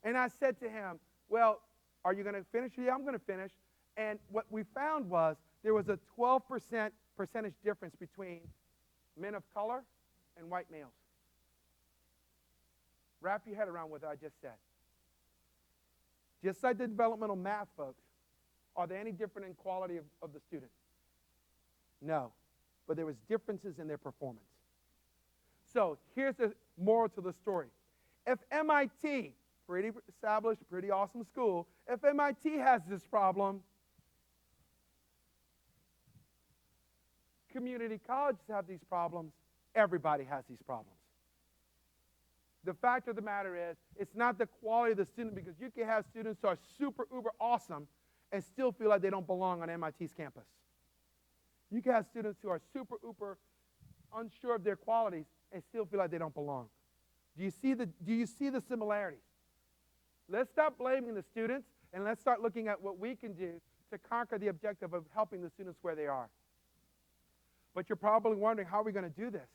And I said to him, well, are you going to finish? Yeah, I'm going to finish. And what we found was there was a 12% percentage difference between men of color and white males. Wrap your head around what I just said. Just like the developmental math folks, are they any different in quality of the student? No. But there was differences in their performance. So here's the moral to the story. If MIT pretty established, pretty awesome school. If MIT has this problem, community colleges have these problems, everybody has these problems. The fact of the matter is, it's not the quality of the student, because you can have students who are super, uber awesome and still feel like they don't belong on MIT's campus. You can have students who are super, uber unsure of their qualities and still feel like they don't belong. Do you see the similarities? Let's stop blaming the students, and let's start looking at what we can do to conquer the objective of helping the students where they are. But you're probably wondering, how are we going to do this?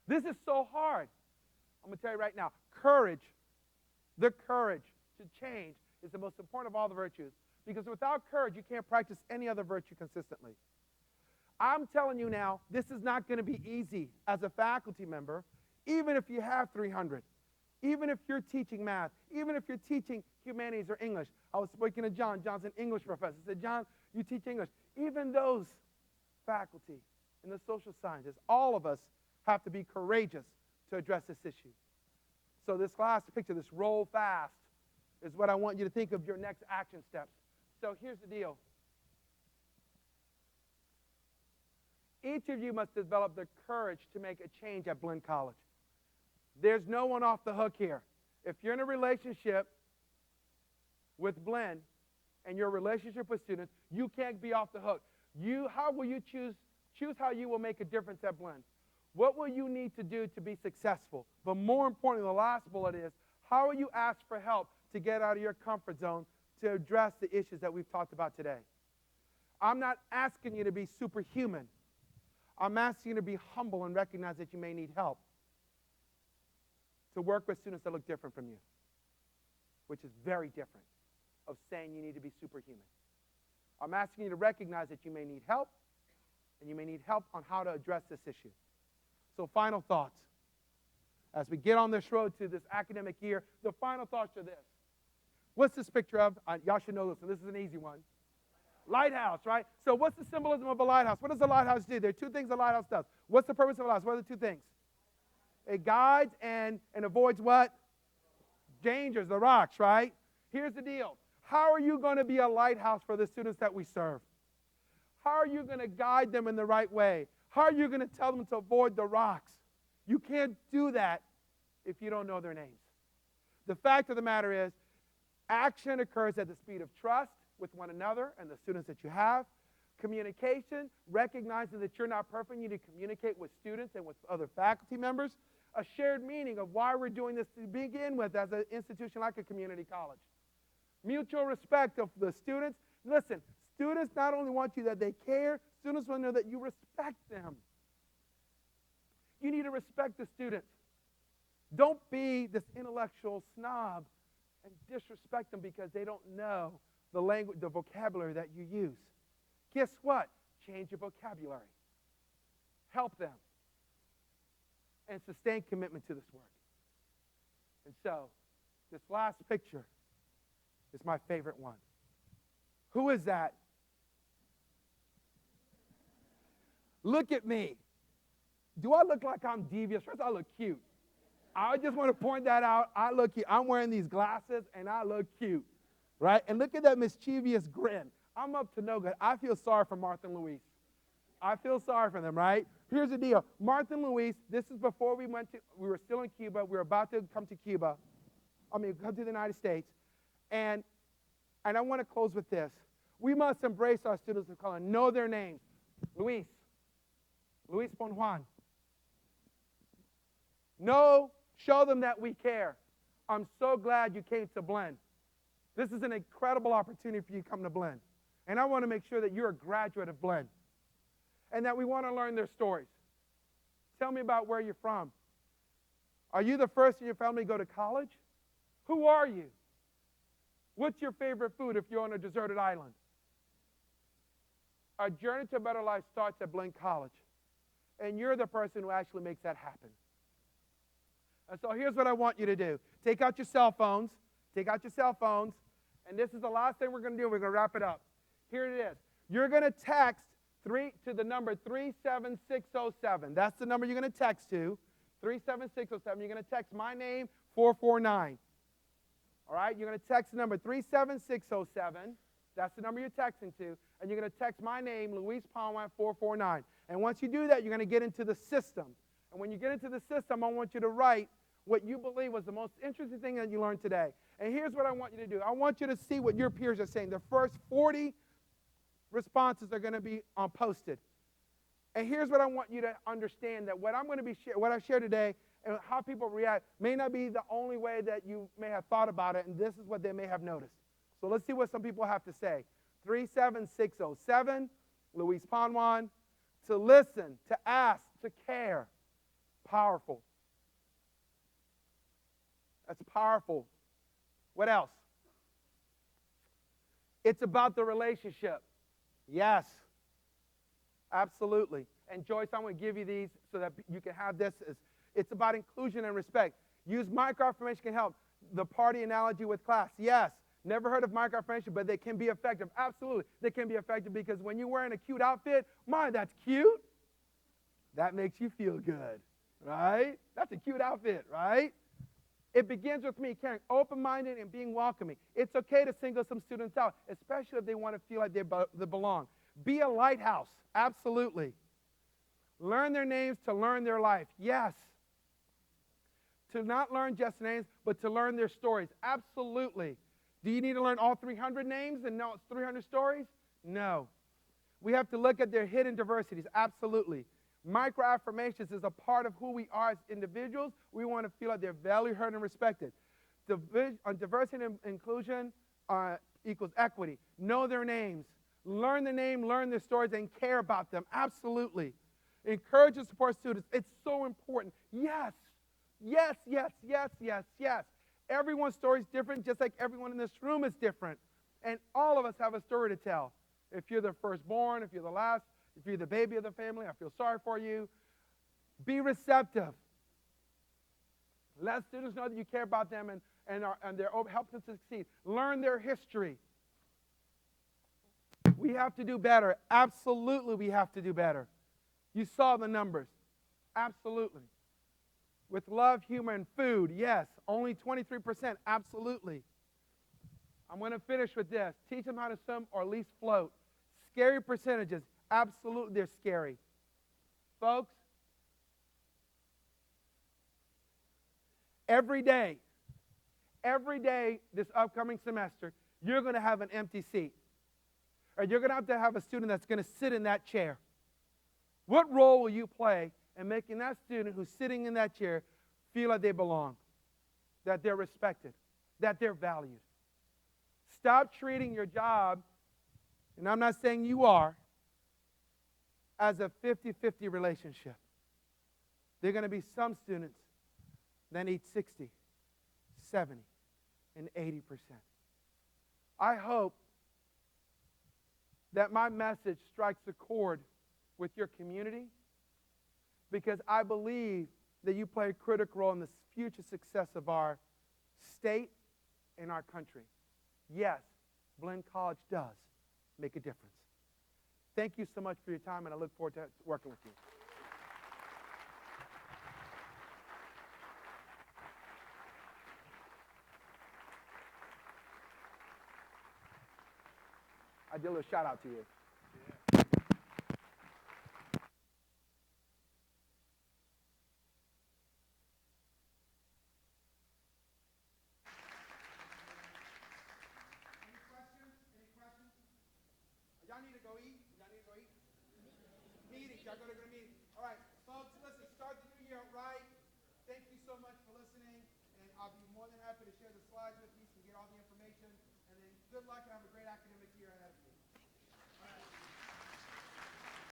This is so hard. I'm going to tell you right now, courage, the courage to change is the most important of all the virtues. Because without courage, you can't practice any other virtue consistently. I'm telling you now, this is not going to be easy as a faculty member, even if you have 300, even if you're teaching math, even if you're teaching humanities or English. I was speaking to John. John's an English professor. I said, John, you teach English. Even those faculty in the social sciences, all of us have to be courageous to address this issue. So this last picture, this roll fast, is what I want you to think of your next action steps. So here's the deal. Each of you must develop the courage to make a change at Blinn College. There's no one off the hook here. If you're in a relationship with Blinn and your relationship with students, you can't be off the hook. How will you choose how you will make a difference at Blinn? What will you need to do to be successful? But more importantly, the last bullet is, how will you ask for help to get out of your comfort zone to address the issues that we've talked about today? I'm not asking you to be superhuman. I'm asking you to be humble and recognize that you may need help to work with students that look different from you, which is very different of saying you need to be superhuman. I'm asking you to recognize that you may need help, and you may need help on how to address this issue. So final thoughts. As we get on this road to this academic year, the final thoughts are this. What's this picture of? Y'all should know this one. This is an easy one. Lighthouse, right? So what's the symbolism of a lighthouse? What does a lighthouse do? There are two things a lighthouse does. What's the purpose of a lighthouse? What are the two things? It guides and avoids what? Dangers, the rocks, right? Here's the deal. How are you going to be a lighthouse for the students that we serve? How are you going to guide them in the right way? How are you going to tell them to avoid the rocks? You can't do that if you don't know their names. The fact of the matter is, action occurs at the speed of trust with one another and the students that you have. Communication, recognizing that you're not perfect, you need to communicate with students and with other faculty members. A shared meaning of why we're doing this to begin with as an institution like a community college. Mutual respect of the students. Listen, students not only want you that they care, students want to know that you respect them. You need to respect the students. Don't be this intellectual snob and disrespect them because they don't know the language, the vocabulary that you use. Guess what? Change your vocabulary. Help them. And sustain commitment to this work. And so, this last picture is my favorite one. Who is that? Look at me. Do I look like I'm devious? First, I look cute. I just want to point that out. I look cute. I'm wearing these glasses, and I look cute. Right? And look at that mischievous grin. I'm up to no good. I feel sorry for Martha and Louise. I feel sorry for them, right? Here's the deal. Martha and Louise, this is before we were still in Cuba. We were about to come to Cuba. Come to the United States. And I want to close with this. We must embrace our students of color, know their names. Luis Bon Juan. Show them that we care. I'm so glad you came to Blinn. This is an incredible opportunity for you to come to Blinn. And I want to make sure that you're a graduate of Blinn and that we want to learn their stories. Tell me about where you're from. Are you the first in your family to go to college? Who are you? What's your favorite food if you're on a deserted island? Our journey to a better life starts at Blinn College. And you're the person who actually makes that happen. And so here's what I want you to do. Take out your cell phones. Take out your cell phones. And this is the last thing we're going to do. We're going to wrap it up. Here it is. You're going to text to the number 37607. That's the number you're going to text to. 37607. You're going to text my name, 449. All right? You're going to text the number 37607. That's the number you're texting to. And you're going to text my name, Luis Palma, at 449. And once you do that, you're going to get into the system. And when you get into the system, I want you to write what you believe was the most interesting thing that you learned today. And here's what I want you to do. I want you to see what your peers are saying. The first 40 responses are going to be posted. And here's what I want you to understand, that what I'm going to be what I share today and how people react may not be the only way that you may have thought about it, and this is what they may have noticed. So let's see what some people have to say. 37607, Luis Panwan, to listen, to ask, to care. Powerful. That's powerful. What else? It's about the relationship. Yes. Absolutely. And Joyce, I'm going to give you these so that you can have this. It's about inclusion and respect. Use microaffirmation can help. The party analogy with class. Yes. Never heard of microaffirmation, but they can be effective. Absolutely. They can be effective because when you're wearing a cute outfit, my, that's cute. That makes you feel good, right? That's a cute outfit, right? It begins with me caring, open-minded, and being welcoming. It's okay to single some students out, especially if they want to feel like they belong. Be a lighthouse. Absolutely. Learn their names to learn their life. Yes. To not learn just names, but to learn their stories. Absolutely. Do you need to learn all 300 names and know it's 300 stories? No. We have to look at their hidden diversities. Absolutely. Microaffirmations is a part of who we are as individuals. We want to feel like they're valued, heard, and respected. Diversity and inclusion equals equity. Know their names. Learn the name, learn their stories, and care about them. Absolutely. Encourage and support students. It's so important. Yes. Yes, yes, yes, yes, yes. Everyone's story is different, just like everyone in this room is different. And all of us have a story to tell. If you're the firstborn, if you're the last, if you're the baby of the family, I feel sorry for you. Be receptive. Let students know that you care about them and help them to succeed. Learn their history. We have to do better. Absolutely, we have to do better. You saw the numbers. Absolutely. With love, humor, and food, yes. Only 23%, absolutely. I'm going to finish with this. Teach them how to swim or at least float. Scary percentages, absolutely, they're scary. Folks, every day this upcoming semester, you're going to have an empty seat. Or you're going to have a student that's going to sit in that chair. What role will you play in making that student who's sitting in that chair feel like they belong, that they're respected, that they're valued? Stop treating your job, and I'm not saying you are, as a 50-50 relationship. There are going to be some students that need 60, 70, and 80%. I hope that my message strikes a chord with your community, because I believe that you play a critical role in the future success of our state and our country. Yes, Blinn College does make a difference. Thank you so much for your time, and I look forward to working with you. I did a little shout out to you. Y'all need to go eat? Y'all need to go eat? Meetings. Y'all go to meetings. All right, folks, listen, start the new year right. Thank you so much for listening, and I'll be more than happy to share the slides with you so you can get all the information. And then good luck and have a great academic